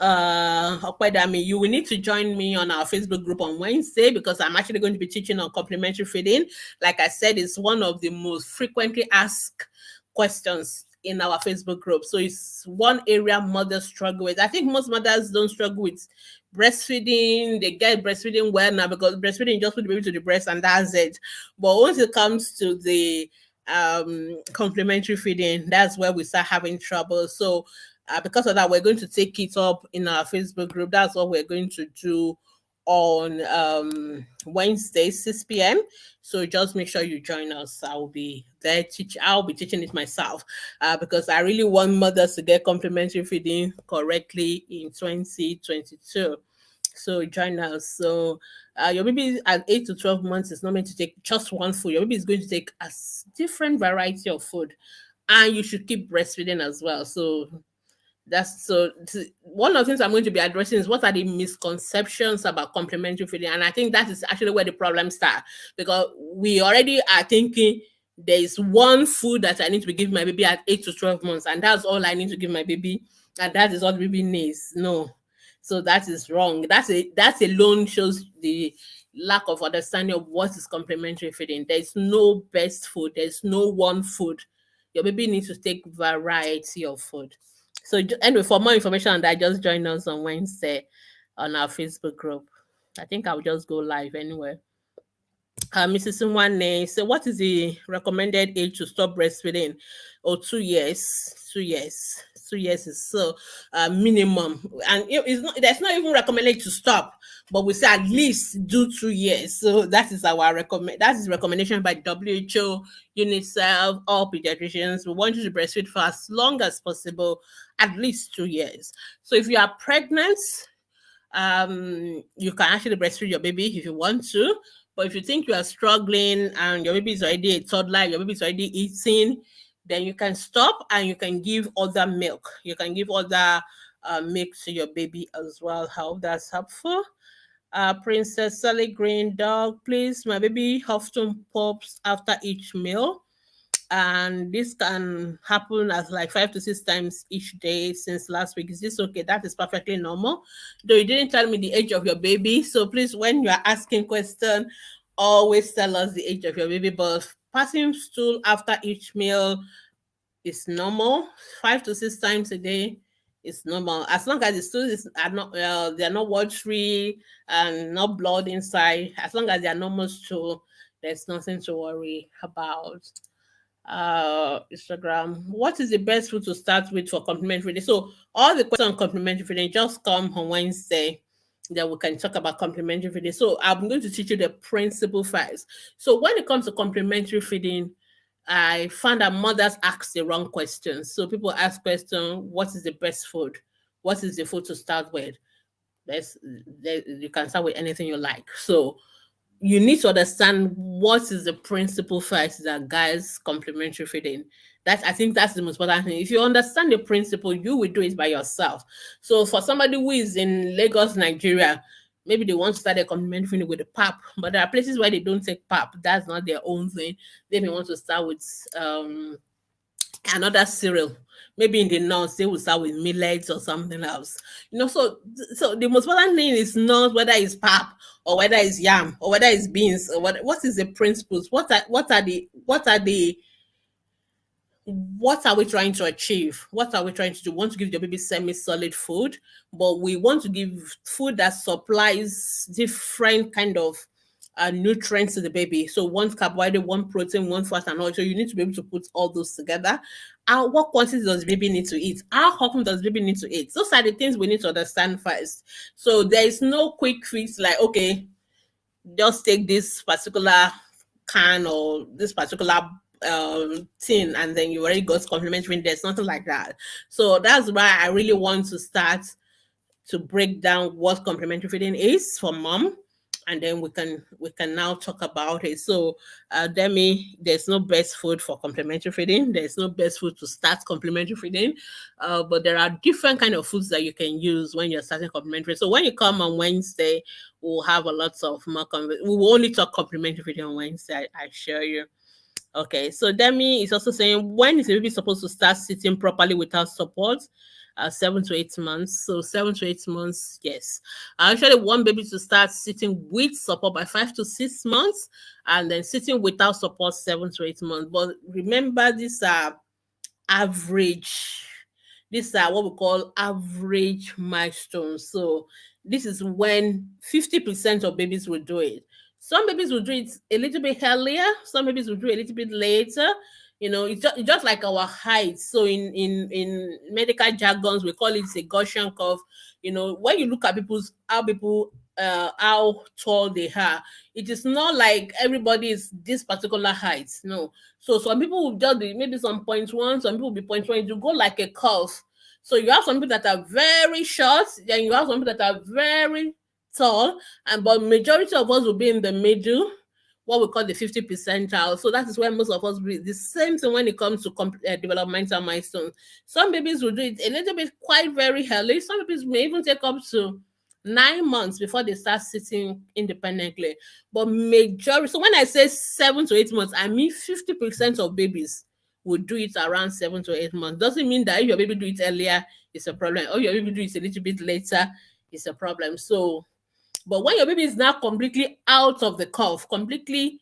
Okpedami, you will need to join me on our Facebook group on Wednesday because I'm actually going to be teaching on complementary feeding. Like I said, it's one of the most frequently asked questions in our Facebook group. So it's one area mothers struggle with. I think most mothers don't struggle with breastfeeding. They get breastfeeding well now because breastfeeding just put the baby to the breast and that's it. But once it comes to the complementary feeding, that's where we start having trouble. So because of that, we're going to take it up in our Facebook group. That's what we're going to do on Wednesday, 6 p.m. So just make sure you join us. I will be there. I'll be teaching it myself because I really want mothers to get complementary feeding correctly in 2022. So join us. So your baby at 8 to 12 months is not meant to take just one food. Your baby is going to take a different variety of food, and you should keep breastfeeding as well. So one of the things I'm going to be addressing is what are the misconceptions about complementary feeding. And I think that is actually where the problem starts, because we already are thinking there is one food that I need to be giving my baby at 8 to 12 months, and that's all I need to give my baby, and that is all the baby needs. No, So that is wrong. That alone shows the lack of understanding of what is complementary feeding. There's no best food. There's no one food. Your baby needs to take variety of food. So anyway, for more information on that, just join us on Wednesday on our Facebook group. I think I'll just go live anyway. Mrs. Nwane, so what is the recommended age to stop breastfeeding? Oh, 2 years. 2 years. 2 years is so minimum, and it's not. That's not even recommended to stop, but we say at least do 2 years. So that is our recommend. That is recommendation by WHO, UNICEF, all pediatricians. We want you to breastfeed for as long as possible, at least 2 years. So if you are pregnant, you can actually breastfeed your baby if you want to. But if you think you are struggling and your baby is already a toddler, your baby is already eating, then you can stop and you can give other milk. You can give other milk to your baby as well. I hope that's helpful. Princess Sally Green Dog, please. My baby often pops after each meal, and this can happen as like 5 to 6 times each day since last week. Is this okay? That is perfectly normal. Though you didn't tell me the age of your baby, so please, when you are asking question, always tell us the age of your baby. But passing stool after each meal is normal. 5 to 6 times a day is normal, as long as the stools are not they are not watery and not blood inside. As long as they are normal stool, there's nothing to worry about. Instagram, what is the best food to start with for complementary feeding? So all the questions on complementary feeding just come on Wednesday, then we can talk about complementary feeding. So I'm going to teach you the principle first. So when it comes to complementary feeding, I found that mothers ask the wrong questions. So people ask question, what is the best food? What is the food to start with? You can start with anything you like. So you need to understand what is the principle first that guides complementary feeding. I think that's the most important thing. If you understand the principle, you will do it by yourself. So for somebody who is in Lagos, Nigeria, maybe they want to start a complementary feeding with the pap, but there are places where they don't take pap. That's not their own thing. They may want to start with another cereal. Maybe in the north they will start with millets or something else. So the most important thing is not whether it's pap or whether it's yam or whether it's beans or what is the principles. What are we trying to achieve? What are we trying to do? We want to give your baby semi-solid food, but we want to give food that supplies different kind of nutrients to the baby. So one carbohydrate, one protein, one fat, and oil. So you need to be able to put all those together. What quantity does the baby need to eat? How often does the baby need to eat? Those are the things we need to understand first. So there is no quick fix like, okay, just take this particular can or this particular thing and then you already got complementary. There's nothing like that. So that's why I really want to start to break down what complementary feeding is for mom, and then we can now talk about it. So Demi, there's no best food for complementary feeding. There's no best food to start complementary feeding, but there are different kind of foods that you can use when you're starting complementary. So when you come on Wednesday, we'll have a lot of more we will only talk complementary feeding on Wednesday, I assure you. Okay, so Demi is also saying, when is the baby supposed to start sitting properly without support? 7 to 8 months. So 7 to 8 months, yes. I actually want baby to start sitting with support by 5 to 6 months, and then sitting without support 7 to 8 months. But remember, these are average. These are what we call average milestones. So this is when 50% of babies will do it. Some babies will do it a little bit earlier. Some babies will do it a little bit later. It's just like our height. So in medical jargons, we call it a Gaussian curve. When you look at how tall they are, it is not like everybody is this particular height. No. So some people will just be maybe some 0.1, some people will be 0.1. You go like a curve. So you have some people that are very short, then you have some people that are very tall, but majority of us will be in the middle, what we call the 50 percentile. So that is where most of us be. The same thing when it comes to developmental milestones. Some babies will do it a little bit quite very early. Some babies may even take up to 9 months before they start sitting independently. But majority, so when I say 7 to 8 months, I mean 50% of babies will do it around 7 to 8 months. Doesn't mean that if your baby do it earlier, it's a problem. Or your baby do it a little bit later, it's a problem. So, but when your baby is now completely out of the curve, completely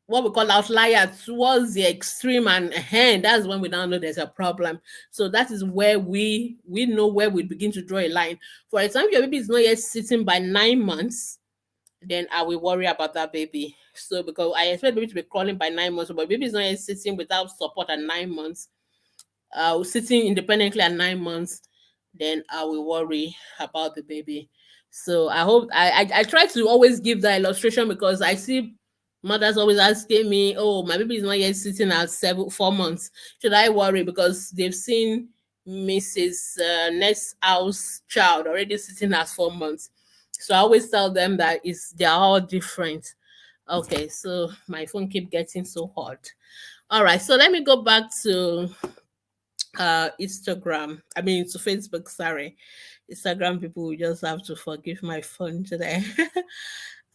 what we call outlier towards the extreme and hand, that's when we now know there's a problem. So that is where we know where we begin to draw a line. For example, your baby is not yet sitting by 9 months, then I will worry about that baby. So because I expect baby to be crawling by 9 months, but baby is not yet sitting without support at 9 months, sitting independently at 9 months, then I will worry about the baby. So I hope I try to always give that illustration because I see mothers always asking me, "Oh, my baby is not yet sitting at 4 months. Should I worry?" Because they've seen Mrs. Next house child already sitting at 4 months. So I always tell them that they're all different. Okay, so my phone keep getting so hot. All right, so let me go back to Instagram. I mean to Facebook, sorry. Instagram people will just have to forgive my phone today.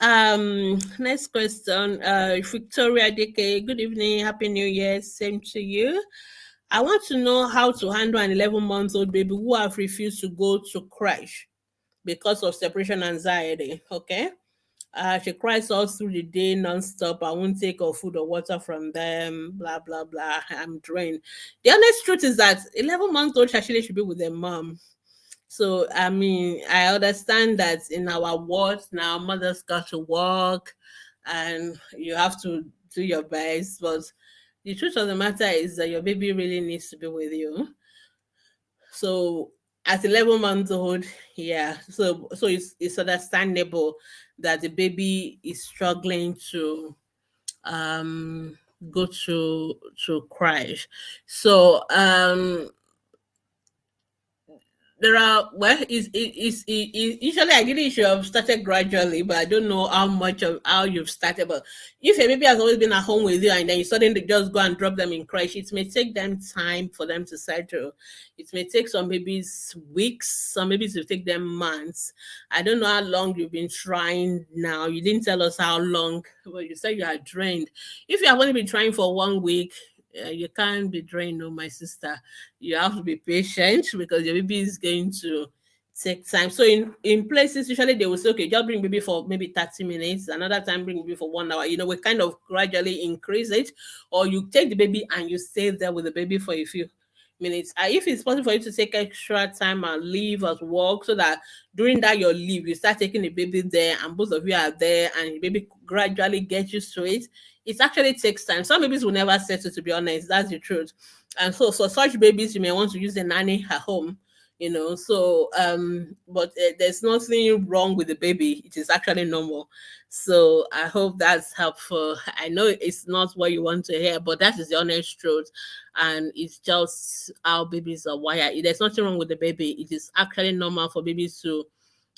Next question. Victoria DK, good evening, happy new year, same to you. I want to know how to handle an 11-month-old baby who have refused to go to crash because of separation anxiety. Okay. She cries all through the day non-stop. I won't take her food or water from them, blah, blah, blah. I'm drained. The honest truth is that 11-month-old actually should be with their mom. So, I mean, I understand that in our world now, mothers got to work and you have to do your best. But the truth of the matter is that your baby really needs to be with you. So at 11 months old, yeah. So it's understandable that the baby is struggling to um go to crash. So there are usually ideally you should have started gradually, but I don't know how much of how you've started. But if a baby has always been at home with you and then you suddenly just go and drop them in crash, it may take them time for them to settle. It may take some babies weeks, some babies will take them months. I don't know how long you've been trying now. You didn't tell us how long, but you said you are drained. If you have only been trying for 1 week, you can't be drained, no, my sister. You have to be patient because your baby is going to take time. So in places, usually they will say, okay, just bring baby for maybe 30 minutes, another time bring baby for 1 hour. We kind of gradually increase it, or you take the baby and you stay there with the baby for a few minutes. If it's possible for you to take extra time and leave at work so that during that your leave, you start taking the baby there and both of you are there and the baby gradually gets used to it. It actually takes time. Some babies will never settle, to be honest. That's the truth. And so for such babies, you may want to use a nanny at home. But there's nothing wrong with the baby. It is actually normal. So I hope that's helpful. I know it's not what you want to hear, but that is the honest truth. And it's just how babies are wired. There's nothing wrong with the baby. It is actually normal for babies to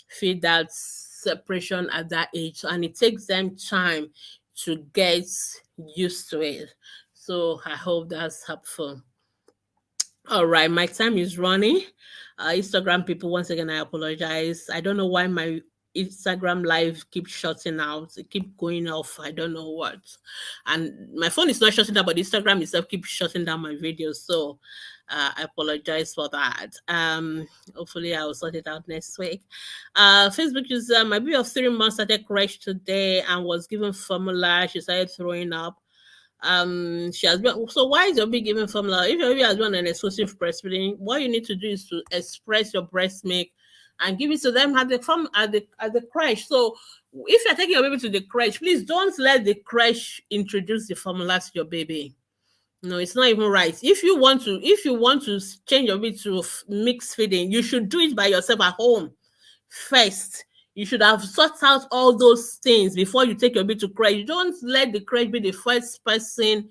feel that separation at that age, and it takes them time to get used to it. So I hope that's helpful. All right, my time is running. Instagram people, once again, I apologize. I don't know why my Instagram live keeps shutting out. It keep going off. I don't know what. And my phone is not shutting down, but Instagram itself keeps shutting down my videos. So I apologize for that. Hopefully I will sort it out next week. Facebook user, my baby of 3 months started crash today and was given formula. She started throwing up. She has been, so why is your baby giving formula? If your baby has been on an exclusive breastfeeding, what you need to do is to express your breast milk and give it to them at the crèche. So if you're taking your baby to the crèche, please don't let the crèche introduce the formula to your baby. No, it's not even right. If you want to change your baby to mixed feeding, you should do it by yourself at home first. You should have sought out all those things before you take your baby to crèche. Don't let the crèche be the first person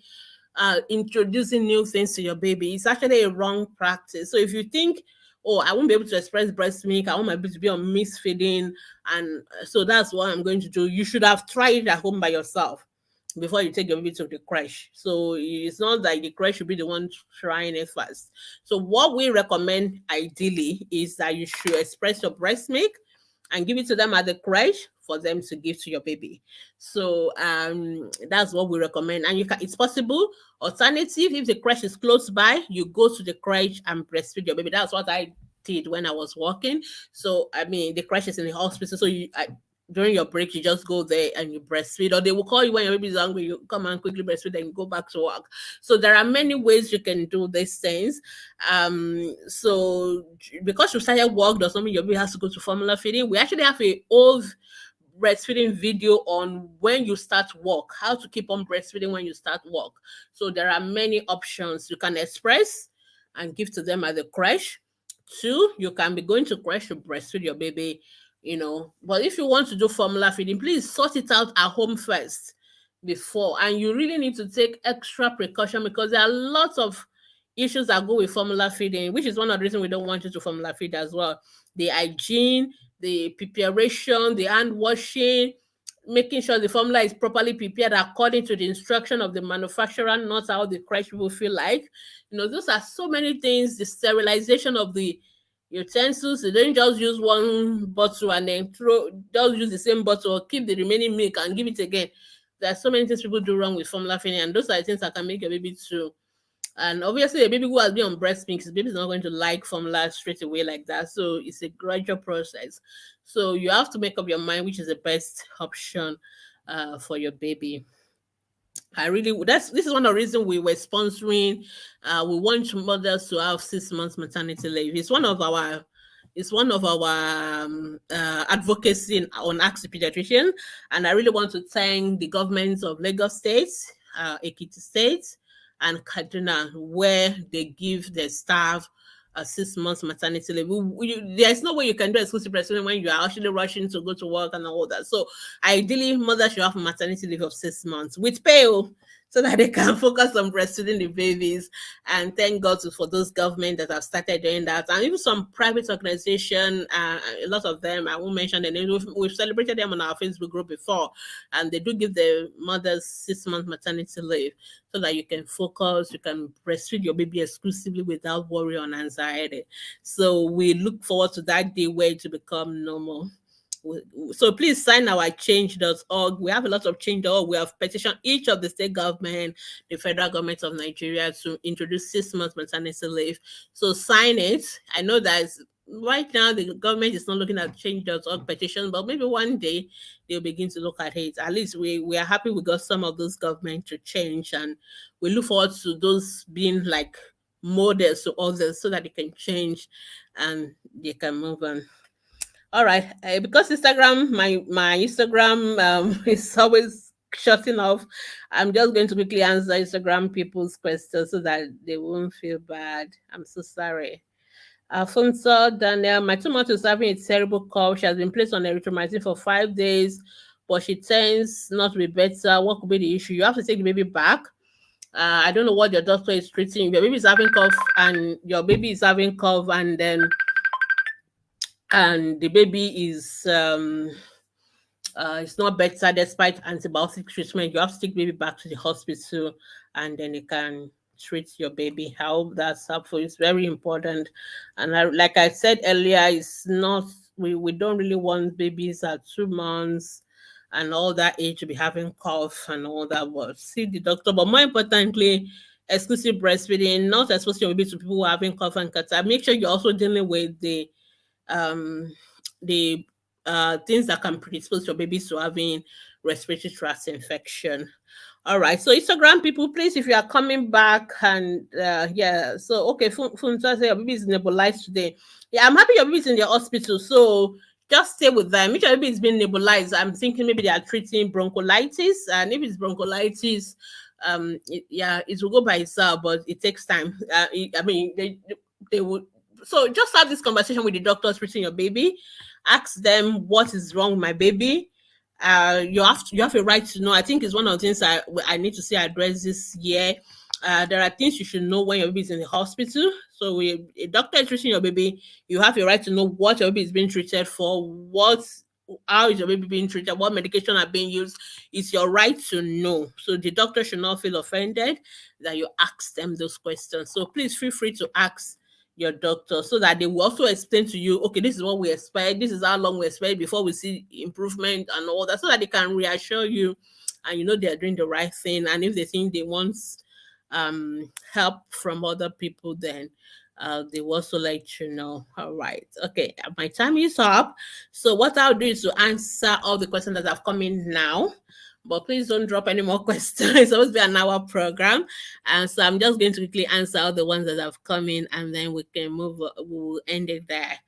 introducing new things to your baby. It's actually a wrong practice. So if you think, oh, I won't be able to express breast milk, I want my baby to be on mixed feeding, and so that's what I'm going to do, you should have tried it at home by yourself before you take your baby to the crèche. So it's not like the crèche should be the one trying it first. So what we recommend ideally is that you should express your breast milk and give it to them at the crèche for them to give to your baby. So that's what we recommend. And it's possible. Alternative, if the crèche is close by, you go to the crèche and breastfeed your baby. That's what I did when I was working. So I mean, the crash is in the hospital, so during your break, you just go there and you breastfeed, or they will call you when your baby is hungry. You come and quickly breastfeed, and you go back to work. So there are many ways you can do these things. So because you started work does not mean your baby has to go to formula feeding. We actually have a old breastfeeding video on when you start work, how to keep on breastfeeding when you start work. So there are many options. You can express and give to them at the crash. Two, you can be going to crash to breastfeed your baby, But if you want to do formula feeding, please sort it out at home first before. And you really need to take extra precaution because there are lots of issues that go with formula feeding, which is one of the reasons we don't want you to formula feed as well. The hygiene, the preparation, the hand washing, making sure the formula is properly prepared according to the instruction of the manufacturer, not how the crash will feel like. Those are so many things. The sterilization of the utensils. You don't just use one bottle and then just use the same bottle or keep the remaining milk and give it again. There are so many things people do wrong with formula feeding, and those are the things that can make your baby too. And obviously, a baby who has been on breast milk, his baby is not going to like formula straight away like that. So it's a gradual process. So you have to make up your mind which is the best option for your baby. This is one of the reasons we were sponsoring. We want mothers to have 6 months maternity leave. It's one of our advocacy on Ask the Pediatrician, and I really want to thank the governments of Lagos State, Ekiti State, and Kaduna, where they give their staff a 6 months maternity leave. There's no way you can do exclusive breastfeeding when you are actually rushing to go to work and all that. So ideally, mothers should have a maternity leave of 6 months with pay, so that they can focus on breastfeeding the babies. And thank God for those governments that have started doing that. And even some private organizations, a lot of them, I won't mention the name, we've celebrated them on our Facebook group before. And they do give the mothers 6 months maternity leave so that you can focus, you can breastfeed your baby exclusively without worry or anxiety. So we look forward to that day where it will become normal. So please sign our change.org. We have a lot of change.org. We have petitioned each of the state government, the federal government of Nigeria to introduce 6 months maternity leave. So sign it. I know that right now the government is not looking at change.org petition, but maybe one day they'll begin to look at it. At least we are happy we got some of those government to change, and we look forward to those being like models to others so that they can change and they can move on. All right, because Instagram, my Instagram is always shutting off. I'm just going to quickly answer Instagram people's questions so that they won't feel bad. I'm so sorry. Alfonso Daniel, my 2 months is having a terrible cough. She has been placed on erythromycin for 5 days, but she tends not to be better. What could be the issue? You have to take the baby back. I don't know what your doctor is treating. Your baby is having cough, and and the baby is it's not better despite antibiotic treatment. You have to take baby back to the hospital, and then they can treat your baby. I hope that's helpful. It's very important. And like I said earlier, it's not we don't really want babies at 2 months and all that age to be having cough and all that. But see the doctor. But more importantly, exclusive breastfeeding, not exposing your baby to people who are having cough and catarrh. Make sure you're also dealing with the um the things that can predispose your babies to having respiratory tract infection. All right, so Instagram people, please, if you are coming back and yeah, so okay, Funta say your baby is nebulized today. Yeah, I'm happy your baby is in the hospital, so just stay with them. If your baby is being nebulized, I'm thinking maybe they are treating bronchiolitis, and if it's bronchiolitis, it will go by itself, but it takes time. They would. So just have this conversation with the doctors treating your baby. Ask them what is wrong with my baby. You have a right to know. I think it's one of the things I need to see address this year. There are things you should know when your baby is in the hospital. So a doctor is treating your baby, you have a right to know what your baby is being treated for, how is your baby being treated, what medication are being used. It's your right to know. So the doctor should not feel offended that you ask them those questions. So please feel free to ask your doctor so that they will also explain to you, okay, this is what we expect, this is how long we expect before we see improvement and all that, so that they can reassure you and they're doing the right thing. And if they think they want help from other people, then they will also let you know. All right. Okay. My time is up. So what I'll do is to answer all the questions that have come in now. But please don't drop any more questions. It's supposed to be an hour program. And so I'm just going to quickly answer all the ones that have come in and then we can move, we'll end it there.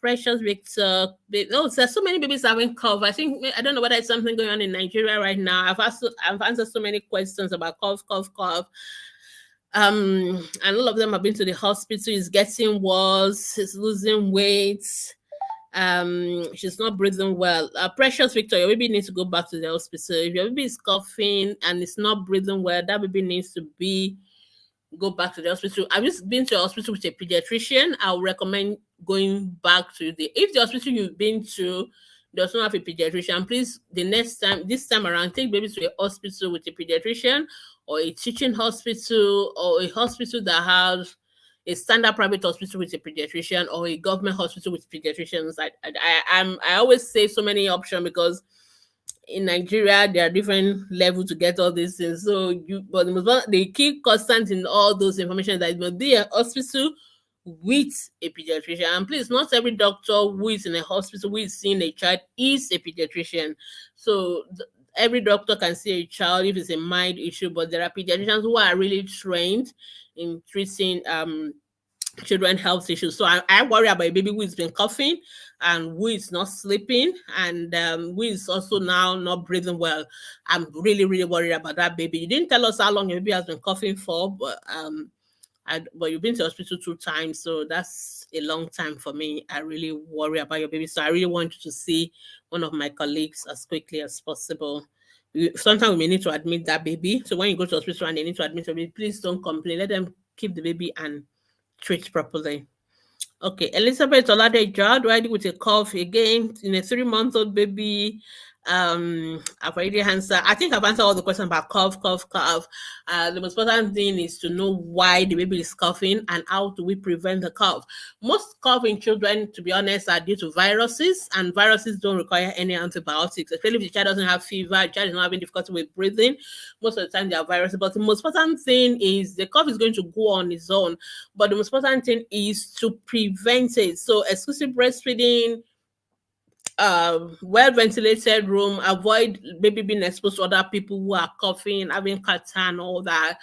Precious Victor. Oh, there's so many babies having cough. I think I don't know whether it's something going on in Nigeria right now. I've answered so many questions about cough, cough, cough. And all of them have been to the hospital. It's getting worse. It's losing weight. She's not breathing well. Precious Victor, your baby needs to go back to the hospital. If your baby is coughing and it's not breathing well, that baby needs to go back to the hospital. I've just been to a hospital with a pediatrician. I would recommend going back to if the hospital you've been to does not have a pediatrician, please this time around, take baby to a hospital with a pediatrician or a teaching hospital or a hospital that has a standard private hospital with a pediatrician or a government hospital with pediatricians. I always say so many options because in Nigeria, there are different levels to get all these things. So the key constant in all those information that it must be a hospital with a pediatrician. And please, not every doctor who is in a hospital who is seeing a child is a pediatrician. So every doctor can see a child if it's a mild issue, but there are pediatricians who are really trained in treating children health issues. So I worry about a baby who has been coughing and who is not sleeping and who is also now not breathing well. I'm really, really worried about that baby. You didn't tell us how long your baby has been coughing for, but you've been to hospital 2 times, so that's a long time for me. I really worry about your baby. So I really want you to see one of my colleagues as quickly as possible. Sometimes we may need to admit that baby. So when you go to hospital and they need to admit your baby, please don't complain. Let them keep the baby and treat properly. Okay, Elizabeth Oladeja, riding with a cough again in a 3-month-old baby. I've already answered. I think I've answered all the questions about cough. The most important thing is to know why the baby is coughing and how do we prevent the cough. Most cough in children, to be honest, are due to viruses, and viruses don't require any antibiotics, especially if the child doesn't have fever, the child is not having difficulty with breathing. Most of the time they are viruses. But the most important thing is the cough is going to go on its own. But the most important thing is to prevent it. So exclusive breastfeeding, well ventilated room, avoid baby being exposed to other people who are coughing, having catarrh and all that.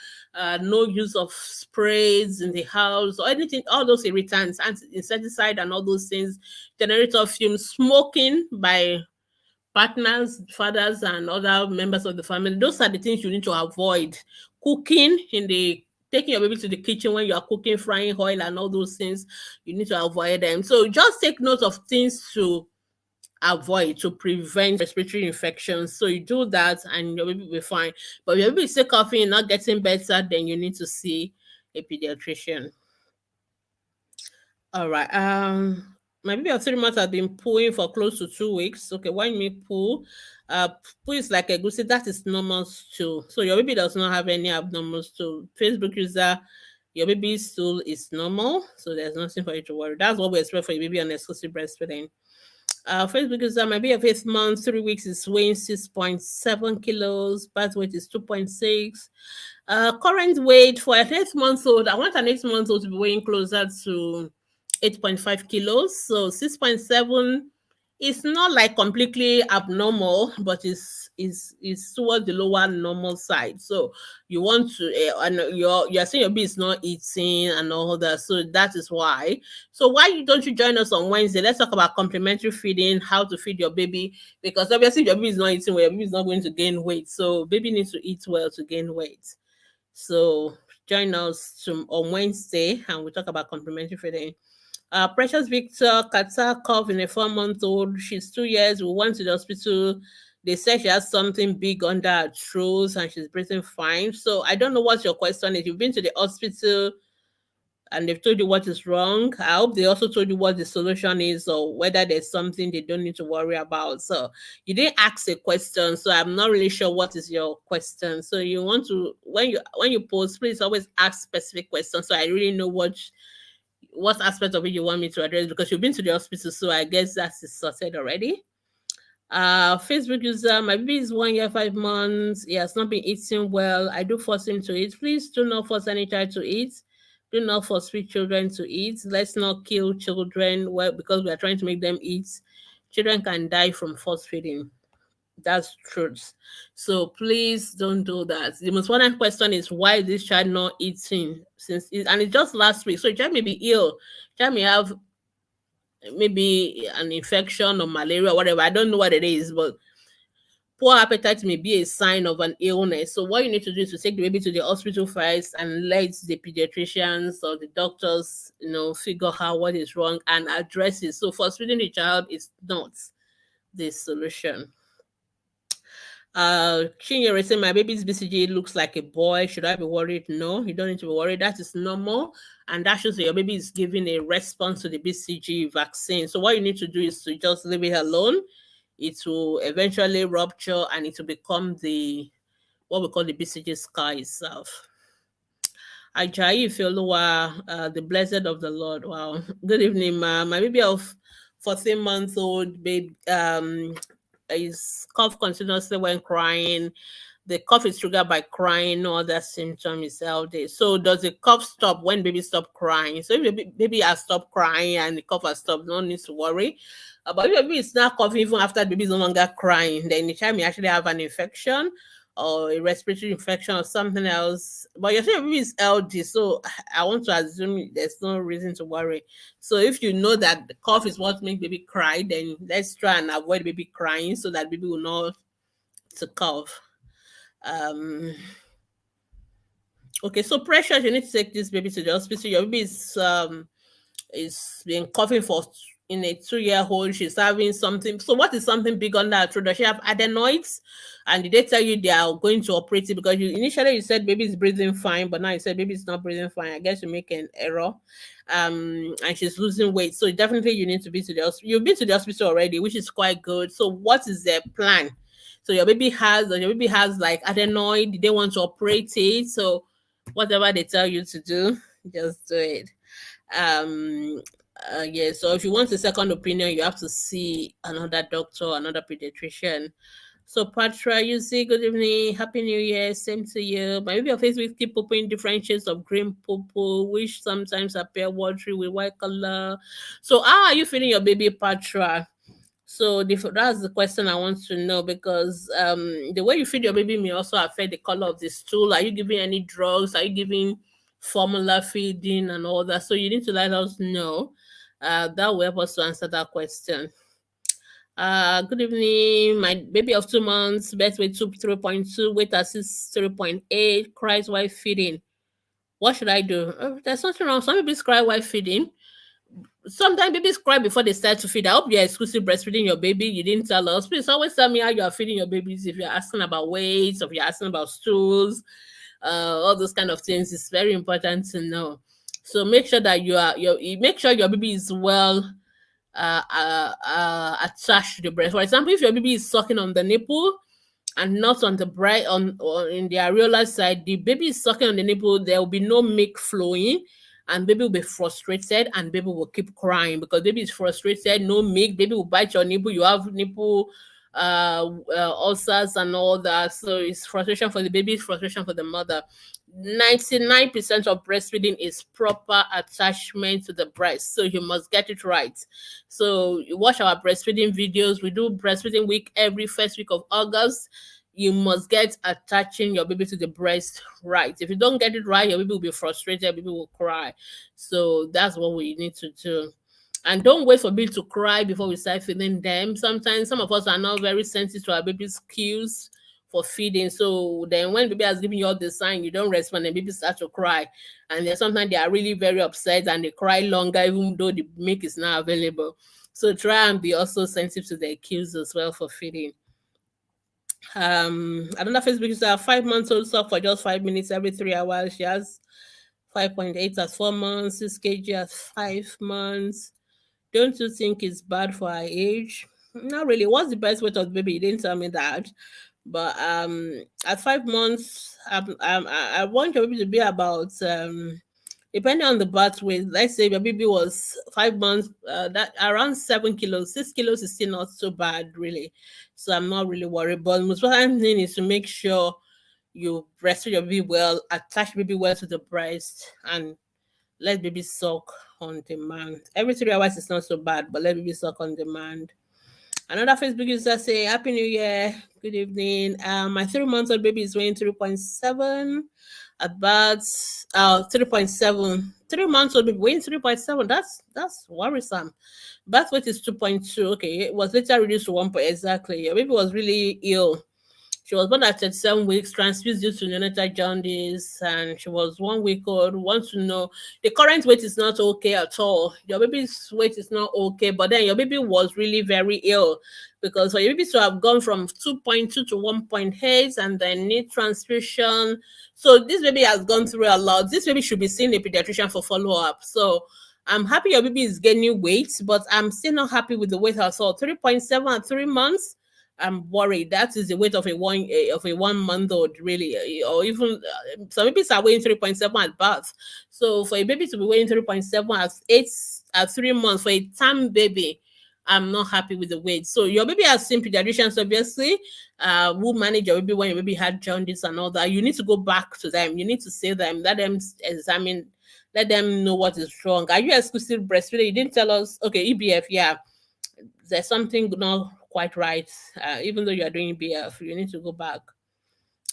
No use of sprays in the house or anything, all those irritants, insecticide and all those things, generator fumes, smoking by partners, fathers, and other members of the family. Those are the things you need to avoid. Cooking taking your baby to the kitchen when you are cooking, frying oil and all those things, you need to avoid them. So just take note of things to avoid to prevent respiratory infections. So you do that and your baby will be fine. But if your baby is still coughing and not getting better, then you need to see a pediatrician. All right. My baby of 3 months has been pooing for close to 2 weeks. Okay, why me poo? Poo is like a goosey. That is normal stool. So your baby does not have any abnormal stool. Facebook user, your baby's stool is normal. So there's nothing for you to worry. That's what we expect for your baby on exclusive breastfeeding. Facebook user, my baby of 8 months, 3 weeks is weighing 6.7 kilos. Birth weight is 2.6. Current weight for an 8-month-old, I want an 8-month-old to be weighing closer to 8.5 kilos. So 6.7 is not like completely abnormal, but is towards the lower normal side. So you want to, and you're saying your baby is not eating and all that. So that is why. So why don't you join us on Wednesday? Let's talk about complementary feeding, how to feed your baby, because obviously your baby is not eating well, your baby is not going to gain weight. So baby needs to eat well to gain weight. So join us on Wednesday and we'll talk about complementary feeding. Precious Victor, catarrh cough in a 4-month-old. She's 2 years. We went to the hospital. They said she has something big under her throat and she's breathing fine. So I don't know what your question is. You've been to the hospital and they've told you what is wrong. I hope they also told you what the solution is or whether there's something they don't need to worry about. So you didn't ask a question, so I'm not really sure what is your question. So you want to, when you post, please always ask specific questions so I really know what aspect of it you want me to address, because you've been to the hospital, so I guess that is sorted already. Facebook user, my baby is 1 year, 5 months. He has not been eating well. I do force him to eat. Please do not force any child to eat. Do not force feed children to eat. Let's not kill children well because we are trying to make them eat. Children can die from force feeding. That's truth. So please don't do that. The most important question is why is this child not eating and it's just last week. So the child may be ill. The child may have maybe an infection or malaria or whatever. I don't know what it is, but poor appetite may be a sign of an illness. So what you need to do is to take the baby to the hospital first and let the pediatricians or the doctors, figure out what is wrong and address it. So force-feeding the child is not the solution. Chinyere saying my baby's BCG looks like a boy. Should I be worried? No, you don't need to be worried. That is normal. And that shows that your baby is giving a response to the BCG vaccine. So what you need to do is to just leave it alone. It will eventually rupture and it will become what we call the BCG scar itself. Ajayi Ifeoluwa, the blessed of the Lord. Wow. Good evening, ma. My baby of 14-month-old baby is cough continuously when crying. The cough is triggered by crying, no other symptom is healthy. So does the cough stop when baby stop crying? So if the baby has stopped crying and the cough has stopped, no need to worry. But if baby is not coughing even after the baby is no longer crying, then the child may actually have an infection or a respiratory infection or something else. But your baby is healthy, so I want to assume there's no reason to worry. So if you know that the cough is what makes baby cry, then let's try and avoid baby crying so that baby will not to cough. Okay, so Precious, you need to take this baby to the hospital. Your baby is been coughing for in a 2-year-old. She's having something. So what is something big on that throat? Does she have adenoids? And did they tell you they are going to operate it? Because initially you said baby is breathing fine, but now you said baby is not breathing fine. I guess you make an error. And she's losing weight. So definitely you need to be to the hospital. You've been to the hospital already, which is quite good. So what is their plan? So your baby has like adenoid. They want to operate it. So whatever they tell you to do, just do it. Yeah, so if you want a second opinion, you have to see another doctor, another pediatrician. So Patra, you say good evening, happy new year, same to you. My baby on Facebook keep popping different shades of green purple, which sometimes appear watery with white color. So how are you feeling your baby, Patra? So that's the question I want to know, because the way you feed your baby may also affect the color of the stool. Are you giving any drugs? Are you giving formula feeding and all that? So you need to let us know. That will help us to answer that question. Good evening. My baby of 2 months, birth weight 3.2, weight assist 3.8, cries while feeding. What should I do? There's nothing wrong. Some babies cry while feeding. Sometimes babies cry before they start to feed. I hope you're exclusive breastfeeding your baby. You didn't tell us. Please always tell me how you are feeding your babies. If you're asking about weights, or if you're asking about stools, all those kind of things, it's very important to know. So make sure that make sure your baby is well attached to the breast. For example, if your baby is sucking on the nipple and not on the breast, or in the areola side, the baby is sucking on the nipple, there will be no milk flowing, and baby will be frustrated and baby will keep crying because baby is frustrated, no milk, baby will bite your nipple, you have nipple ulcers and all that. So it's frustration for the baby, it's frustration for the mother. 99% of breastfeeding is proper attachment to the breast, so you must get it right. So you watch our breastfeeding videos. We do breastfeeding week every first week of August. You must get attaching your baby to the breast right. If you don't get it right, your baby will be frustrated, baby will cry. So that's what we need to do. And don't wait for baby to cry before we start feeding them. Sometimes some of us are not very sensitive to our baby's cues for feeding. So then when baby has given you all the sign, you don't respond and baby starts to cry. And then sometimes they are really very upset and they cry longer even though the milk is not available. So try and be also sensitive to their cues as well for feeding. Another Facebook user, 5-month-old suck for just 5 minutes every 3 hours. She has 5.8 at 4 months, 6 kg at 5 months. Don't you think it's bad for her age? Not really. What's the best weight of the baby? You didn't tell me that. But at 5 months, I want your baby to be about depending on the birth weight. Let's say your baby was 5 months, that around 7 kilos. 6 kilos is still not so bad, really. So I'm not really worried. But the most important thing is to make sure you breastfeed your baby well, attach baby well to the breast, and Let baby suck on demand. Every 3 hours is not so bad, but let baby suck on demand. Another Facebook user say, Happy New Year. Good evening. My 3 months old baby is weighing 3.7. About 3.7. 3 months old baby weighing 3.7. That's worrisome. Birth weight is 2.2. Okay, it was later reduced to 1 point. Exactly. Your baby was really ill. She was born at 37 weeks, transfused due to neonatal jaundice, and she was 1 week old. Want to know the current weight is not okay at all. Your baby's weight is not okay, but then your baby was really very ill because for your baby to have gone from 2.2 to 1.8 and then need transfusion. So this baby has gone through a lot. This baby should be seeing a pediatrician for follow-up. So I'm happy your baby is gaining weight, but I'm still not happy with the weight at all. 3.7 at 3 months. I'm worried. That is the weight of a 1 month old, really, or even some babies are weighing 3.7 at birth. So for a baby to be weighing 3.7 at 3 months for a term baby, I'm not happy with the weight. So your baby has seen pediatricians, obviously, who manage your baby when your baby had jaundice and all that. You need to go back to them. You need to see them, let them examine, let them know what is wrong. Are you exclusive breastfeeding? You didn't tell us. Okay, EBF, yeah, there's something not quite right. Even though you are doing BF, you need to go back.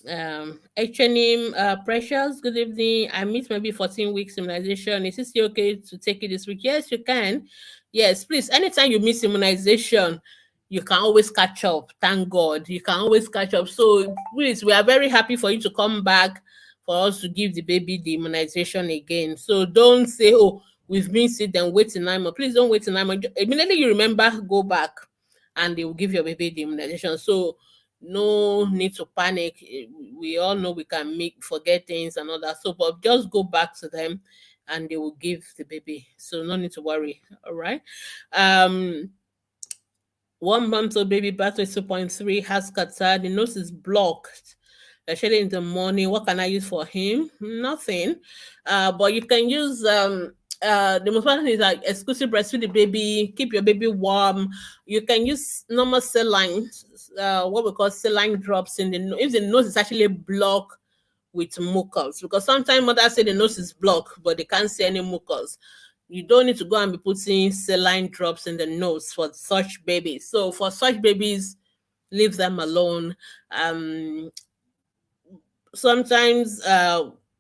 HNM, Precious, good evening. I missed maybe 14 weeks immunization. Is it still okay to take it this week? Yes, you can. Yes, please. Anytime you miss immunization, you can always catch up. Thank God. You can always catch up. So please, we are very happy for you to come back for us to give the baby the immunization again. So don't say, oh, we've missed it, then wait in 9 months. Please don't wait in 9 months. Immediately you remember, go back and they will give your baby the immunization. So no need to panic. We all know we can forget things and all that. So, but just go back to them and they will give the baby. So no need to worry. All right. 1 month old baby, birth weight 2.3, has catarrh. The nose is blocked, especially in the morning. What can I use for him? Nothing. But you can use the most important is like exclusive breastfeed the baby, keep your baby warm. You can use normal saline, what we call saline drops in the nose if the nose is actually blocked with mucus, because sometimes mothers say the nose is blocked but they can't see any mucus. You don't need to go and be putting saline drops in the nose for such babies. So for such babies, leave them alone. Sometimes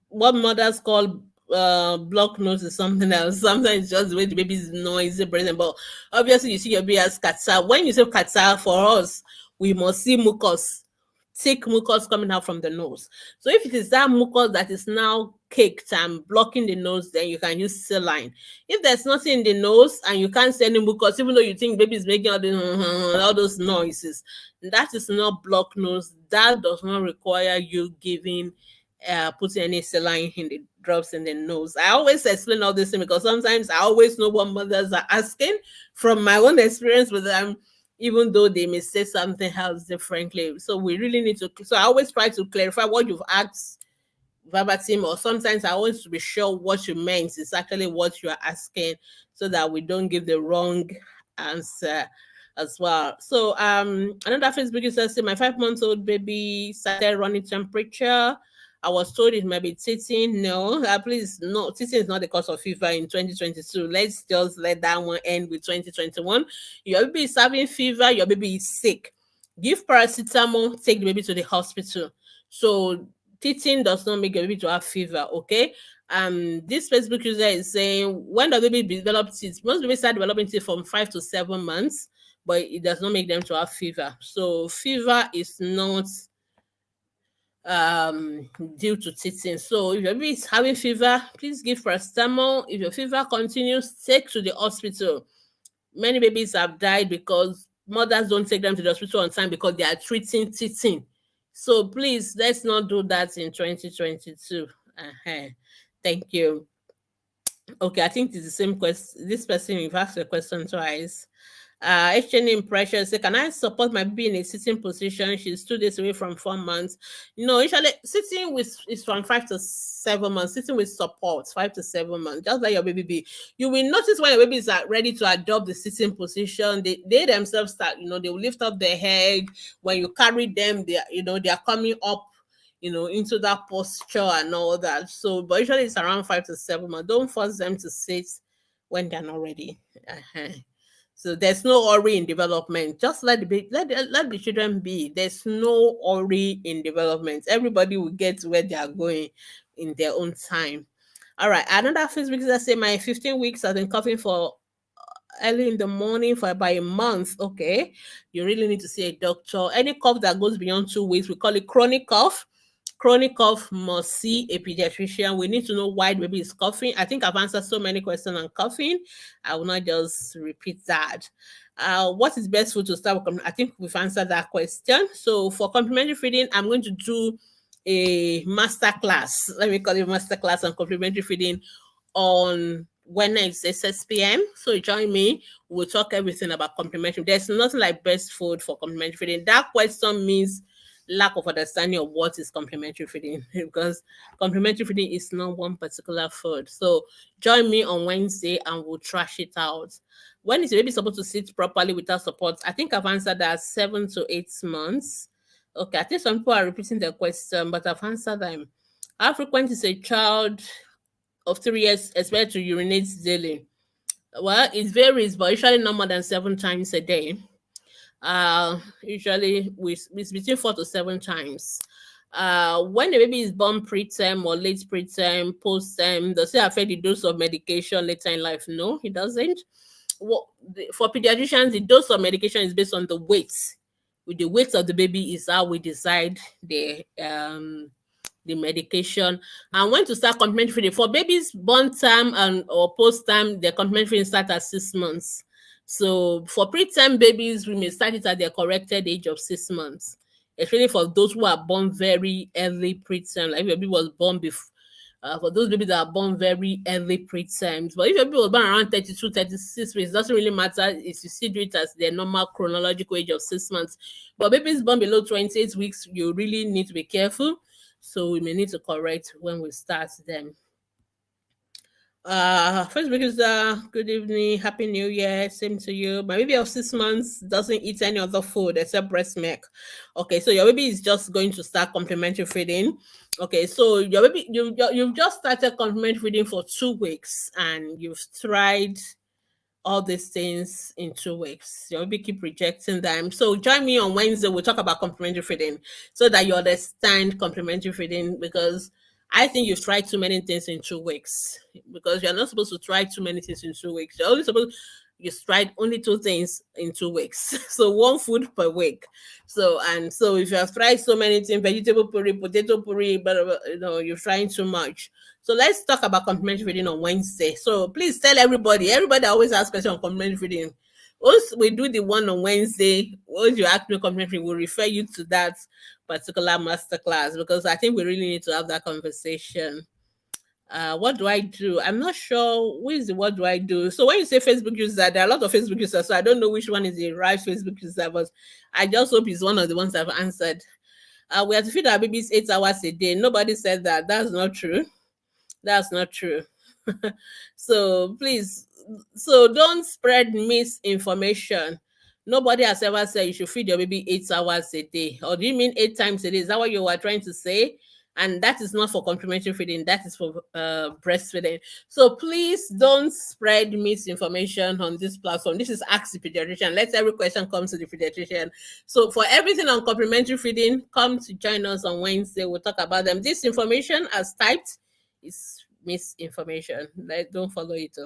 what mothers call block nose is something else. Sometimes just the way the baby's noisy breathing. But obviously you see your baby has catarrh. When you say catarrh, for us, we must see mucus, thick mucus coming out from the nose. So if it is that mucus that is now caked and blocking the nose, then you can use saline. If there's nothing in the nose and you can't see any mucus, even though you think baby is making all those noises, that is not blocked nose. That does not require you giving putting any saline in the drops in the nose. I always explain all this thing because sometimes I always know what mothers are asking from my own experience with them, even though they may say something else differently. So we really need to. So I always try to clarify what you've asked verbatim, or sometimes I want to be sure what you meant is actually what you are asking, so that we don't give the wrong answer as well. So another Facebook user said, my 5 months old baby started running temperature. I was told it might be teething. No, please, no, teething is not the cause of fever in 2022. Let's just let that one end with 2021. Your baby is having fever, your baby is sick. Give paracetamol, take the baby to the hospital. So teething does not make your baby to have fever, okay? This Facebook user is saying, when the baby develops teeth, most babies start developing teeth from 5 to 7 months, but it does not make them to have fever. So fever is not due to teething. So if your baby is having fever, please give paracetamol. If your fever continues, take to the hospital. Many babies have died because mothers don't take them to the hospital on time because they are treating teething. So please, let's not do that in 2022. Thank you. Okay, I think it's the same question. This person, you've asked the question twice. HN Pressure say, can I support my baby in a sitting position? She's 2 days away from 4 months. No, usually sitting with is from 5 to 7 months. Sitting with support, 5 to 7 months. Just let your baby be. You will notice when your babies are ready to adopt the sitting position, they themselves start, they will lift up their head. When you carry them, they are coming up, into that posture and all that. So, but usually it's around 5 to 7 months. Don't force them to sit when they're not ready. Uh-huh. So there's no hurry in development. Just let the children be. There's no hurry in development. Everybody will get to where they are going in their own time. All right. Another Facebook user say my 15 weeks I've been coughing for early in the morning for about a month. Okay, you really need to see a doctor. Any cough that goes beyond 2 weeks, we call it chronic cough. Chronic cough must see a pediatrician. We need to know why the baby is coughing. I think I've answered so many questions on coughing. I will not just repeat that. What is best food to start with? I think we've answered that question. So for complementary feeding, I'm going to do a master class. Let me call it master class on complementary feeding on Wednesday, 6 p.m. So join me. We'll talk everything about complementary. There's nothing like best food for complementary feeding. That question means lack of understanding of what is complementary feeding because complementary feeding is not one particular food. So join me on Wednesday and we'll trash it out. When is the baby supposed to sit properly without support? I think I've answered that 7 to 8 months. Okay, I think some people are repeating the question, but I've answered them. How frequent is a child of 3 years expected to urinate daily? Well, it varies, but usually not more than 7 times a day. Usually it's between 4 to 7 times. When the baby is born preterm or late preterm, postterm, does it affect the dose of medication later in life? No, it doesn't. For pediatricians, the dose of medication is based on the weight. With the weight of the baby is how we decide the medication and when to start complementary feeding. For babies born term and or post term, the complementary feeding start at 6 months. So for preterm babies, we may start it at their corrected age of 6 months. Especially for those who are born very early preterm, like if your baby was born before. For those babies that are born very early preterms. But if your baby was born around 32, 36 weeks, it doesn't really matter if you still do it as their normal chronological age of 6 months. But babies born below 28 weeks, you really need to be careful. So we may need to correct when we start them. First is good evening, happy new year, same to you. My baby of 6 months doesn't eat any other food except breast milk. Okay, so your baby is just going to start complementary feeding. Okay, so your baby, you've just started complementary feeding for 2 weeks and you've tried all these things in 2 weeks. Your baby keep rejecting them. So join me on Wednesday. We'll talk about complementary feeding so that you understand complementary feeding, because I think you've tried too many things in 2 weeks, because you're not supposed to try too many things in 2 weeks. You're only supposed you tried only 2 things in 2 weeks. So one food per week. So if you have tried so many things, vegetable puree, potato puree, but you're trying too much. So let's talk about complementary feeding on Wednesday. So please tell everybody. Everybody always asks questions on complementary feeding. Once we do the one on Wednesday, once you ask me complementary, we'll refer you to that particular masterclass, because I think we really need to have that conversation. What do I do? I'm not sure who is the what do I do. So when you say Facebook user, there are a lot of Facebook users, so I don't know which one is the right Facebook user, but I just hope it's one of the ones I've answered. We have to feed our babies 8 hours a day. Nobody said that. That's not true. That's not true. So please, don't spread misinformation. Nobody has ever said you should feed your baby 8 hours a day. Or do you mean 8 times a day? Is that what you were trying to say? And that is not for complementary feeding, that is for breastfeeding. So please don't spread misinformation on this platform. This is Ask the Pediatrician. Let every question come to the pediatrician. So for everything on complementary feeding, come to join us on Wednesday. We'll talk about them. This information as typed is misinformation. Don't follow it.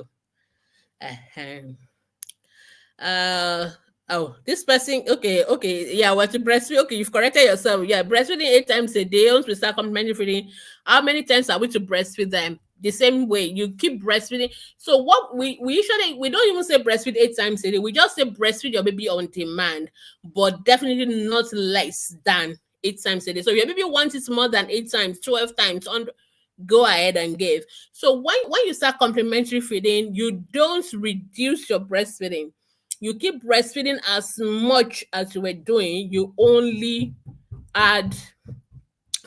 This person, okay, yeah, what to breastfeed? Okay, you've corrected yourself. Yeah, breastfeeding 8 times a day. Once we start complementary feeding, how many times are we to breastfeed them? The same way you keep breastfeeding. So what we usually, we don't even say breastfeed 8 times a day. We just say breastfeed your baby on demand, but definitely not less than 8 times a day. So if your baby wants it more than 8 times, 12 times, go ahead and give. So when you start complementary feeding, you don't reduce your breastfeeding. You keep breastfeeding as much as you were doing. You only add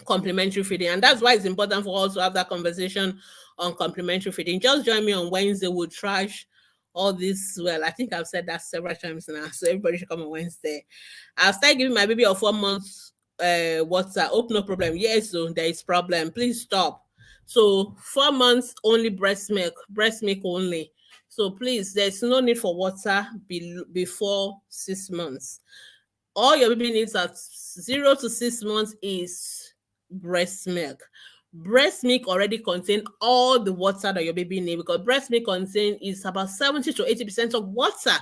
complementary feeding. And that's why it's important for us to have that conversation on complementary feeding. Just join me on Wednesday. We'll trash all this. Well, I think I've said that several times now. So everybody should come on Wednesday. I'll start giving my baby of 4 months water. Oh, no problem. Yes, so there is problem. Please stop. So 4 months only breast milk only. So please, there's no need for water before 6 months. All your baby needs at 0 to 6 months is breast milk. Breast milk already contain all the water that your baby needs, because breast milk contain is about 70 to 80% of water.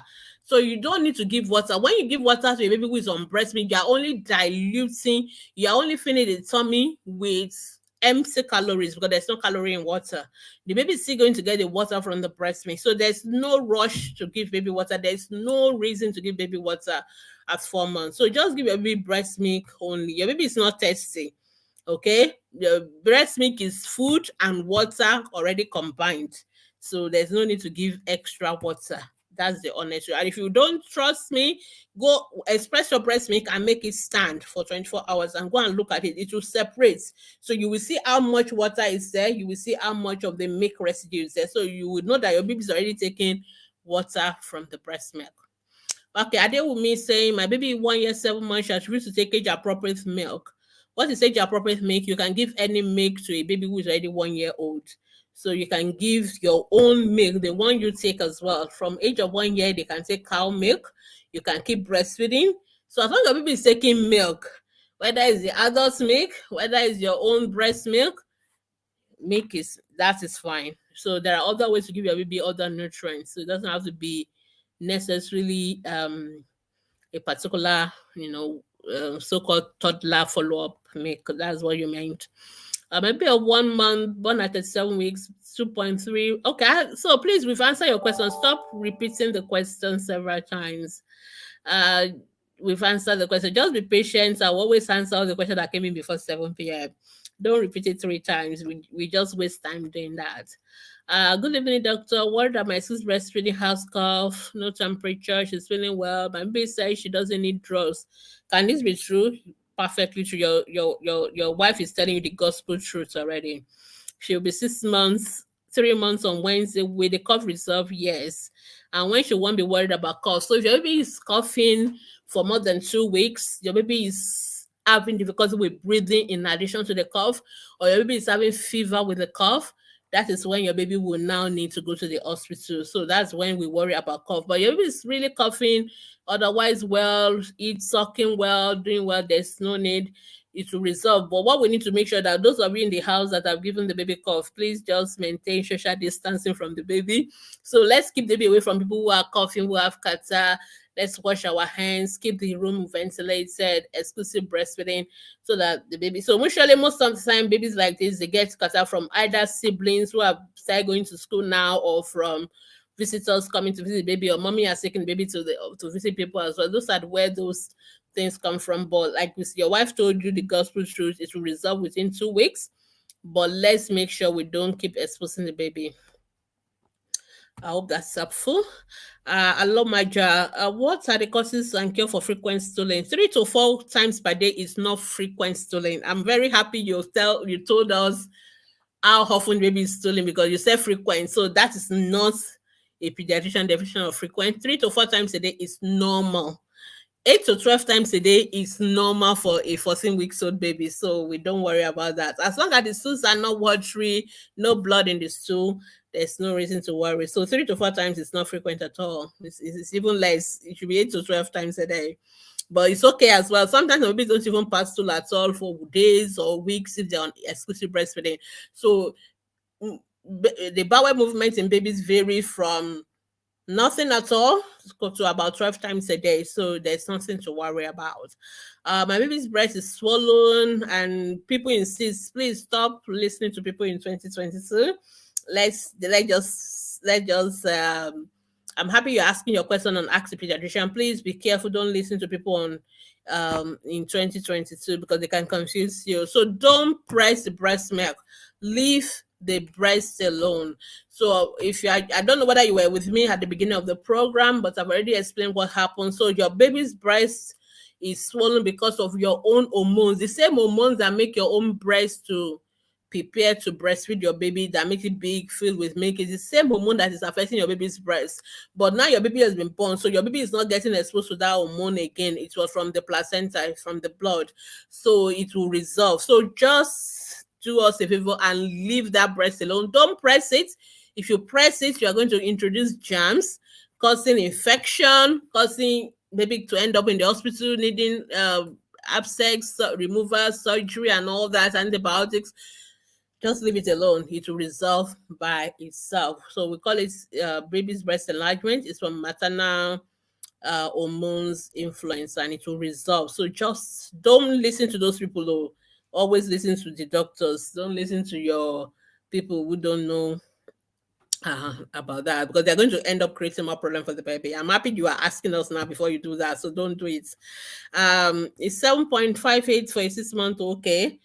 So you don't need to give water. When you give water to a baby who is on breast milk, you are only diluting, you are only filling the tummy with empty calories, because there's no calorie in water. The baby is still going to get the water from the breast milk. So there's no rush to give baby water. There's no reason to give baby water at 4 months. So just give your baby breast milk only. Your baby is not thirsty. Okay, the breast milk is food and water already combined, so there's no need to give extra water. That's the honest truth. And if you don't trust me, go express your breast milk and make it stand for 24 hours and go and look at it. It will separate, so you will see how much water is there, you will see how much of the milk residue is there, so you would know that your baby is already taking water from the breast milk. Okay, Adewumi saying, my baby 1 year 7 months, she has refused to take age appropriate milk. What is age appropriate milk? You can give any milk to a baby who is already 1 year old. So you can give your own milk, the one you take as well. From age of 1 year, they can take cow milk. You can keep breastfeeding. So as long as your baby is taking milk, whether it's the adult milk, whether it's your own breast milk, that is fine. So there are other ways to give your baby other nutrients. So it doesn't have to be necessarily a particular, so-called toddler follow-up milk. That's what you meant. Maybe a 1 month, born at 37 weeks, 2.3. Okay, so please, we've answered your question. Stop repeating the question several times. We've answered the question. Just be patient. I'll always answer the question that came in before 7 p.m. Don't repeat it 3 times. We just waste time doing that. Good evening, doctor. What that my sister's breastfeeding, has cough, no temperature, she's feeling well. My baby says she doesn't need drugs. Can this be true? Perfectly true. Your wife is telling you the gospel truth already. She'll be 6 months, 3 months on Wednesday with the cough resolve, yes. And when she won't be worried about cough. So if your baby is coughing for more than 2 weeks, your baby is having difficulty with breathing in addition to the cough, or your baby is having fever with the cough, that is when your baby will now need to go to the hospital. So that's when we worry about cough. But your baby is really coughing, otherwise well, sucking well, doing well, there's no need. It will resolve. But what we need to make sure that those of you in the house that have given the baby cough, please just maintain social distancing from the baby. So let's keep the baby away from people who are coughing, who have catarrh. Let's wash our hands, keep the room ventilated, exclusive breastfeeding, so that the baby. So usually most of the time, babies like this, they get catarrh from either siblings who have started going to school now, or from visitors coming to visit the baby, or mommy has taken the baby to visit people as well. Those are where those things come from. But like your wife told you the gospel truth, it will resolve within 2 weeks. But let's make sure we don't keep exposing the baby. I hope that's helpful. Hello, Maja. What are the causes and cure for frequent stooling? 3 to 4 times per day is not frequent stooling. I'm very happy you told us how often baby is stooling, because you said frequent. So that is not a pediatrician definition of frequent. 3 to 4 times a day is normal. 8 to 12 times a day is normal for a 14-week-old baby, so we don't worry about that. As long as the stools are not watery, no blood in the stool, there's no reason to worry. So 3 to 4 times is not frequent at all. It's even less. It should be 8 to 12 times a day. But it's okay as well. Sometimes babies don't even pass stool at all for days or weeks if they're on exclusive breastfeeding. So the bowel movement in babies vary from nothing at all to about 12 times a day. So there's nothing to worry about. My baby's breast is swollen, and people insist, please stop listening to people in 2022. Let's just I'm happy you're asking your question on Ask the Pediatrician. Please be careful. Don't listen to people on in 2022, because they can confuse you. So don't press the breast milk. Leave the breast alone. So if I don't know whether you were with me at the beginning of the program, but I've already explained what happened. So your baby's breast is swollen because of your own hormones, the same hormones that make your own breast to prepare to breastfeed your baby that makes it big, filled with milk. It's the same hormone that is affecting your baby's breast. But now your baby has been born, so your baby is not getting exposed to that hormone again. It was from the placenta, from the blood. So it will resolve. So just do us a favor and leave that breast alone. Don't press it. If you press it, you're going to introduce germs, causing infection, causing maybe to end up in the hospital needing abscess removal, surgery, and all that, antibiotics. Just leave it alone. It will resolve by itself. So we call it baby's breast enlargement. It's from maternal hormones influence, and it will resolve. So just don't listen to those people though. Always listen to the doctors. Don't listen to your people who don't know about that, because they're going to end up creating more problem for the baby. I'm happy you are asking us now before you do that, so don't do it. It's 7.58 for a 6 month. Okay.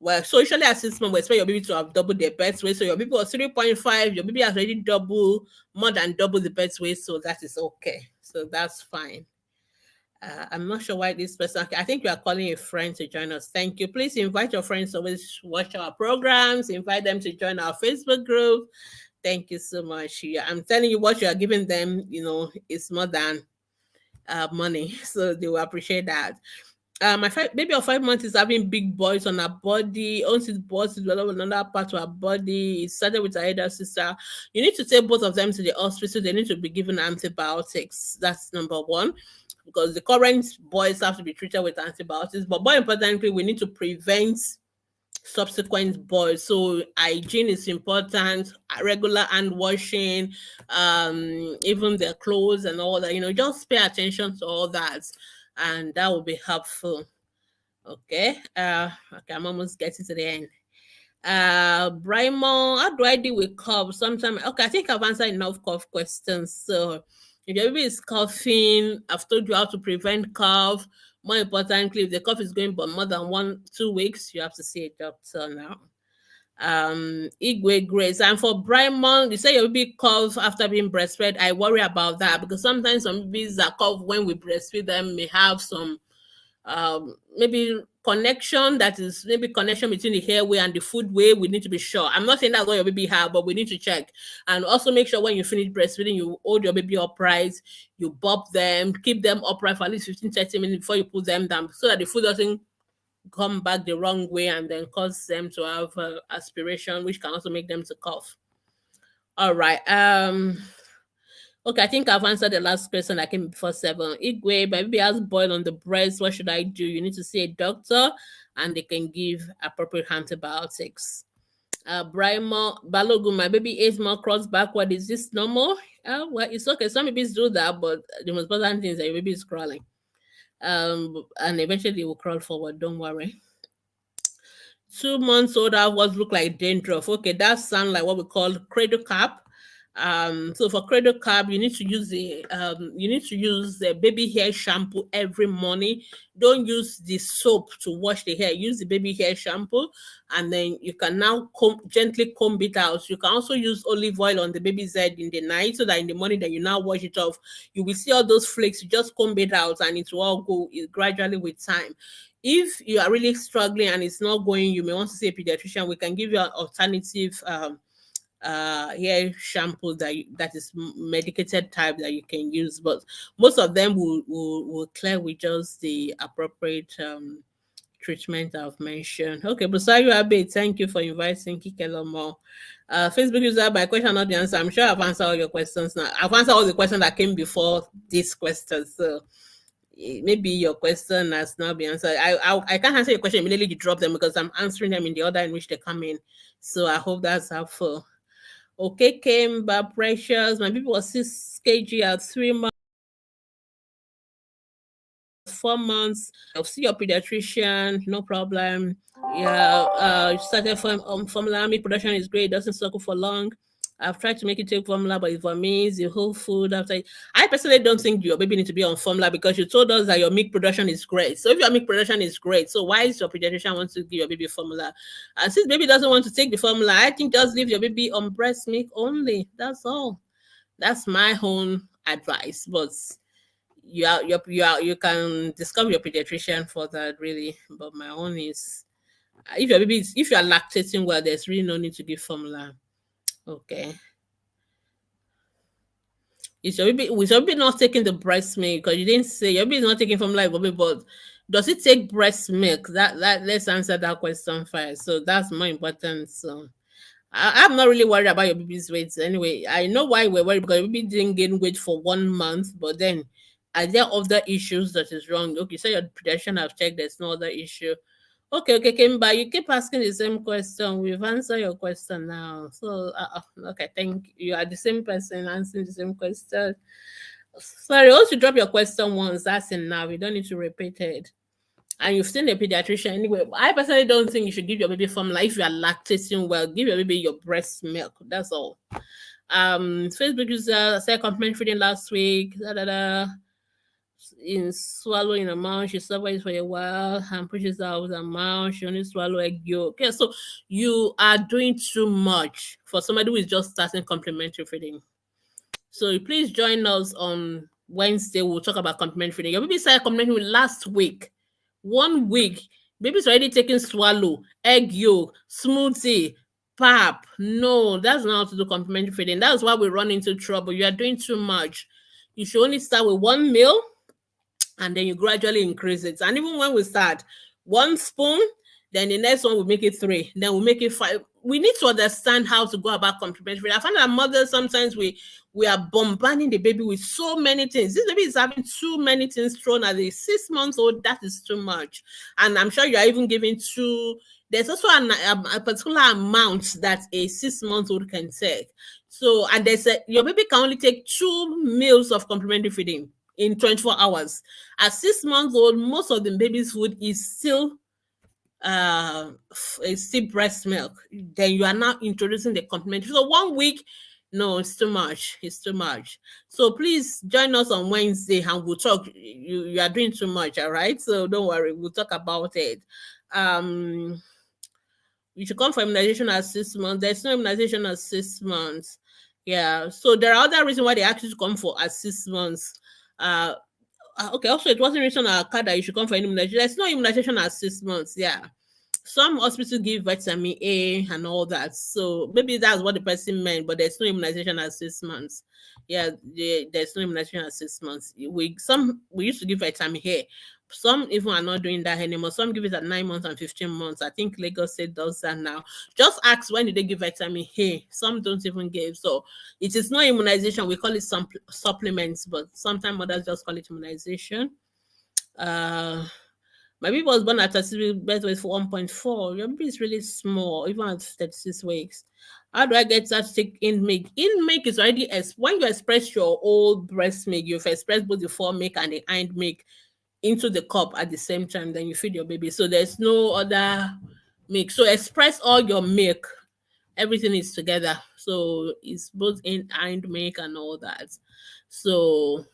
Well, so usually at 6 months, we expect your baby to have doubled their birth weight. So your baby was 3.5, your baby has already doubled, more than double the birth weight. So that is okay. So that's fine. I'm not sure why this person, I think you are calling a friend to join us. Thank you. Please invite your friends to always watch our programs, invite them to join our Facebook group. Thank you so much. I'm telling you, what you are giving them, is more than money. So they will appreciate that. My baby of 5 months is having big boils on her body. Once it boils, it develops another part of her body. It started with her elder sister. You need to take both of them to the hospital. They need to be given antibiotics. That's number one, because the current boys have to be treated with antibiotics. But more importantly, we need to prevent subsequent boils. So hygiene is important, regular hand washing, even their clothes and all that. Just pay attention to all that, and that will be helpful. Okay. Okay, I'm almost getting to the end. Brimo, how do I deal with cough? Sometimes, okay, I think I've answered enough cough questions. So if your baby is coughing, I've told you how to prevent cough. More importantly, if the cough is going for more than 1-2 weeks, you have to see a doctor now. Igwe Grace, and for Brimo, you say your baby cough after being breastfed. I worry about that, because sometimes some babies that cough when we breastfeed them may have some maybe connection between the airway and the food way. We need to be sure. I'm not saying that's what your baby have, but we need to check. And also make sure when you finish breastfeeding, you hold your baby upright, you bop them, keep them upright for at least 15-30 minutes before you put them down, so that the food doesn't come back the wrong way and then cause them to have aspiration, which can also make them to cough. All right. Okay, I think I've answered the last question that came before 7. Igwe, my baby has boil on the breast. What should I do? You need to see a doctor, and they can give appropriate antibiotics. Brimo Balogun, my baby ate more cross backward. Is this normal? Well, it's okay. Some babies do that, but the most important thing is that your baby is crawling. And eventually it will crawl forward. Don't worry. 2 months old, what look like dandruff. Okay, that sound like what we call cradle cap. So for cradle cap, you need to use the baby hair shampoo every morning. Don't use the soap to wash the hair. Use the baby hair shampoo, and then you can now gently comb it out. You can also use olive oil on the baby's head in the night, so that in the morning that you now wash it off, you will see all those flakes. You just comb it out, and it will all go gradually with time. If you are really struggling and it's not going, you may want to see a pediatrician. We can give you an alternative hair shampoo that is medicated type that you can use, but most of them will clear with just the appropriate treatment I've mentioned. Okay, Busayo Abe, thank you for inviting Kikelomo. Facebook user, by question not the answer. I'm sure I've answered all your questions now. I've answered all the questions that came before this question, so maybe your question has not been answered. I can't answer your question immediately you drop them, because I'm answering them in the order in which they come in. So I hope that's helpful. Okay, came back precious. My baby was 6 kg at 3 months, 4 months. I'll see your pediatrician, no problem. Yeah, started from formula. Milk production is great, doesn't struggle for long. I've tried to make it take formula, but it vomits the whole food after. I personally don't think your baby needs to be on formula, because you told us that your milk production is great. So if your milk production is great, so why is your pediatrician wants to give your baby formula? And since baby doesn't want to take the formula, I think just leave your baby on breast milk only. That's all. That's my own advice. But you can discover your pediatrician for that, really. But my own is If your baby is, if you are lactating well, there's really no need to give formula. Okay. Is your baby not taking the breast milk? Because you didn't say your baby is not taking formula, but does it take breast milk? That let's answer that question first. So that's more important. So I'm not really worried about your baby's weight anyway. I know why we're worried, because your baby didn't gain weight for 1 month, but then are there other issues that is wrong? Okay, so your pediatrician have checked, there's no other issue. Okay, Kimba, you keep asking the same question. We've answered your question now. So, okay, thank you. You are the same person answering the same question. Sorry, once you drop your question once, that's enough. You don't need to repeat it. And you've seen a pediatrician anyway. I personally don't think you should give your baby formula if you are lactating well. Give your baby your breast milk. That's all. Facebook user said compliment feeding last week. In swallowing a mouth, she suffers for a while and pushes out with her mouth. She only swallow egg yolk. Okay, so you are doing too much for somebody who is just starting complementary feeding. So please join us on Wednesday. We'll talk about complementary feeding. Your baby started complementary last week. 1 week. Baby's already taking swallow, egg yolk, smoothie, pap. No, that's not how to do complementary feeding. That's why we run into trouble. You are doing too much. You should only start with 1 meal and then you gradually increase it. And even when we start 1 spoon, then the next one will make it 3, then we'll make it 5. We need to understand how to go about complementary. I find that mothers sometimes we are bombarding the baby with so many things. This baby is having too many things thrown at a 6-month-old. That is too much. And I'm sure you are even giving too. There's also a particular amount that a 6-month-old can take. So, and your baby can only take 2 meals of complementary feeding in 24 hours. At 6 months old, most of the baby's food is still breast milk. Then you are now introducing the complementary. So 1 week, no, it's too much. It's too much. So please join us on Wednesday and we'll talk. You are doing too much, all right? So don't worry, we'll talk about it. You should come for immunization at 6 months. There's no immunization at 6 months. Yeah. So there are other reasons why they ask you to come for at 6 months. Okay, also it wasn't written on our card that you should come for immunization. There's no immunization at 6 months. Yeah. Some hospitals give vitamin A and all that. So maybe that's what the person meant, but there's no immunization at 6 months. Yeah, there's no immunization at 6 months. We used to give vitamin A. Some even are not doing that anymore. Some give it at 9 months and 15 months. I think Lagos State does that now. Just ask, when did they give vitamin A? Some don't even give. So it is not immunization. We call it some supplements, but sometimes others just call it immunization. My baby was born at 36 birth weight for 1.4. Your baby is really small, even at 36 weeks. How do I get that to take in milk? In milk is already, when you express your old breast milk, you've expressed both the fore milk and the hind milk into the cup at the same time, then you feed your baby. So there's no other milk. So express all your milk. Everything is together. So it's both in hind milk and all that. So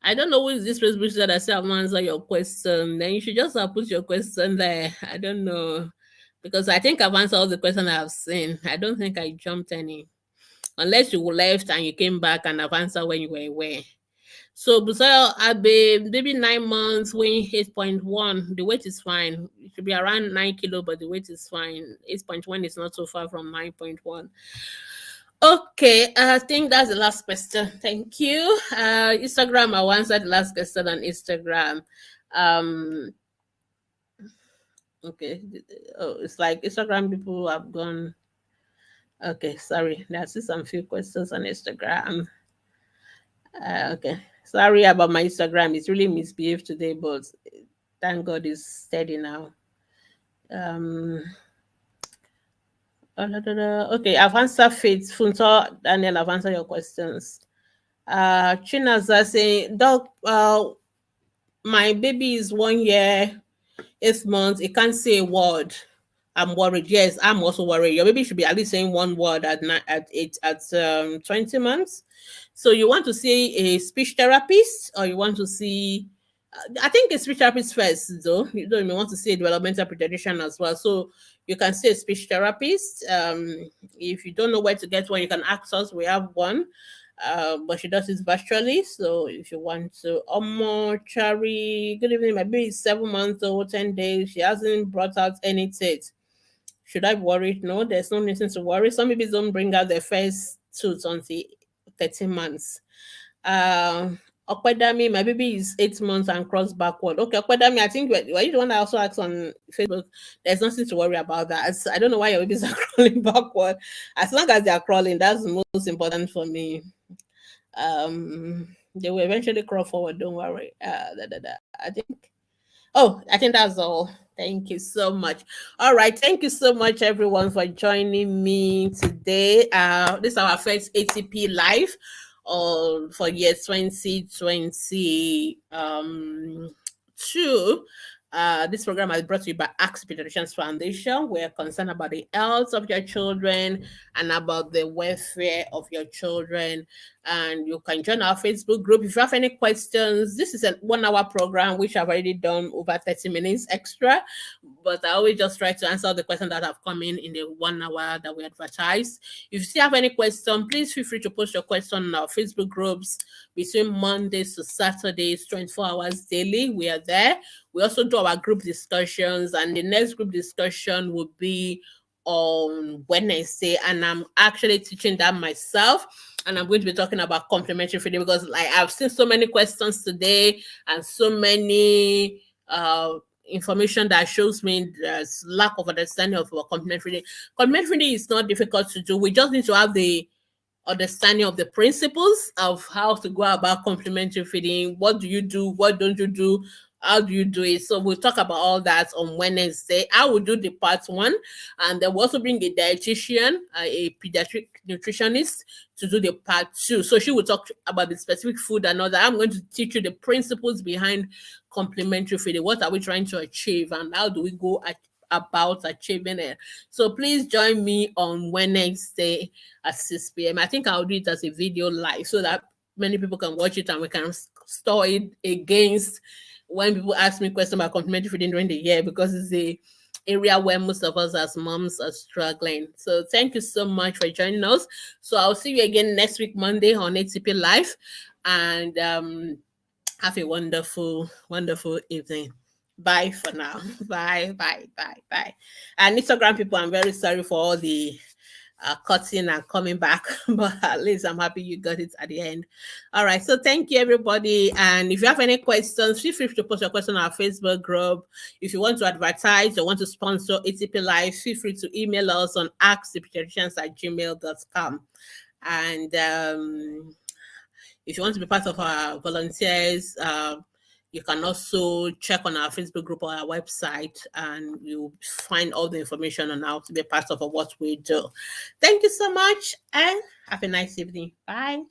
I don't know who is this Facebook that I say I've answered your question. Then you should just have put your question there. I don't know. Because I think I've answered all the questions I've seen. I don't think I jumped any. Unless you left and you came back and I've answered when you were away. So Busaya Abe, maybe 9 months, weighing 8.1. The weight is fine. It should be around 9 kilo, but the weight is fine. 8.1 is not so far from 9.1. Okay, I think that's the last question. Thank you. Instagram, I answered the last question on Instagram. Okay. Oh, it's like Instagram people have gone. Okay, sorry. There's some few questions on Instagram. Okay. Sorry about my Instagram. It's really misbehaved today, but thank God it's steady now. Okay, I've answered Faith, Funto, and then I've answered your questions. Chinaza saying, Doc, my baby is 1 year, 8 months. It can't say a word. I'm worried. Yes, I'm also worried. Your baby should be at least saying 1 word at 20 months. So you want to see a speech therapist, or you want to see? I think a speech therapist first, though. You don't even want to see a developmental pediatrician as well. So you can see a speech therapist. If you don't know where to get one, you can ask us. We have one. but she does it virtually. So if you want to, Chari, good evening. My baby is 7 months old, 10 days. She hasn't brought out any teeth. Should I worry? No, there's no reason to worry. Some babies don't bring out their first tooth until 13 months. Okpedami, my baby is 8 months and crossed backward. Okay, Okpedami, I think were you the one that also asked on Facebook? There's nothing to worry about that. I don't know why your babies are crawling backward. As long as they are crawling, that's the most important for me. They will eventually crawl forward. Don't worry. I think. Oh, I think that's all. Thank you so much. All right. Thank you so much, everyone, for joining me today. This is our first ATP live for year 2022. This program is brought to you by Ask Pediatricians Foundation. We're concerned about the health of your children and about the welfare of your children. And you can join our Facebook group. If you have any questions, this is a 1 hour program, which I've already done over 30 minutes extra. But I always just try to answer the questions that have come in the 1 hour that we advertise. If you still have any question, please feel free to post your question on our Facebook groups between Mondays to Saturdays, 24 hours daily. We are there. We also do our group discussions, and the next group discussion will be on Wednesday, and I'm actually teaching that myself, and I'm going to be talking about complementary feeding because I've seen so many questions today and so many information that shows me there's lack of understanding of complementary feeding. Complementary feeding is not difficult to do. We just need to have the understanding of the principles of how to go about complementary feeding. What do you do? What don't you do? How do you do it? So we'll talk about all that on Wednesday. I will do the part 1, and then we'll also bring a dietitian, a pediatric nutritionist, to do the part 2. So she will talk about the specific food and all that. I'm going to teach you the principles behind complementary feeding. What are we trying to achieve, and how do we go about achieving it? So please join me on Wednesday at 6 p.m. I think I'll do it as a video live so that many people can watch it and we can store it against when people ask me questions about complementary feeding during the year, because it's the area where most of us as moms are struggling. So thank you so much for joining us. So I'll see you again next week, Monday on ATP Live, and have a wonderful, wonderful evening. Bye for now. Bye. And Instagram people, I'm very sorry for all the cutting and coming back, but at least I'm happy you got it at the end. All right, so thank you, everybody. And if you have any questions, feel free to post your question on our Facebook group. If you want to advertise or want to sponsor ATP Live, feel free to email us on askthepediatricians@gmail.com. And if you want to be part of our volunteers, you can also check on our Facebook group or our website, and you'll find all the information on how to be part of what we do. Thank you so much, and have a nice evening. Bye.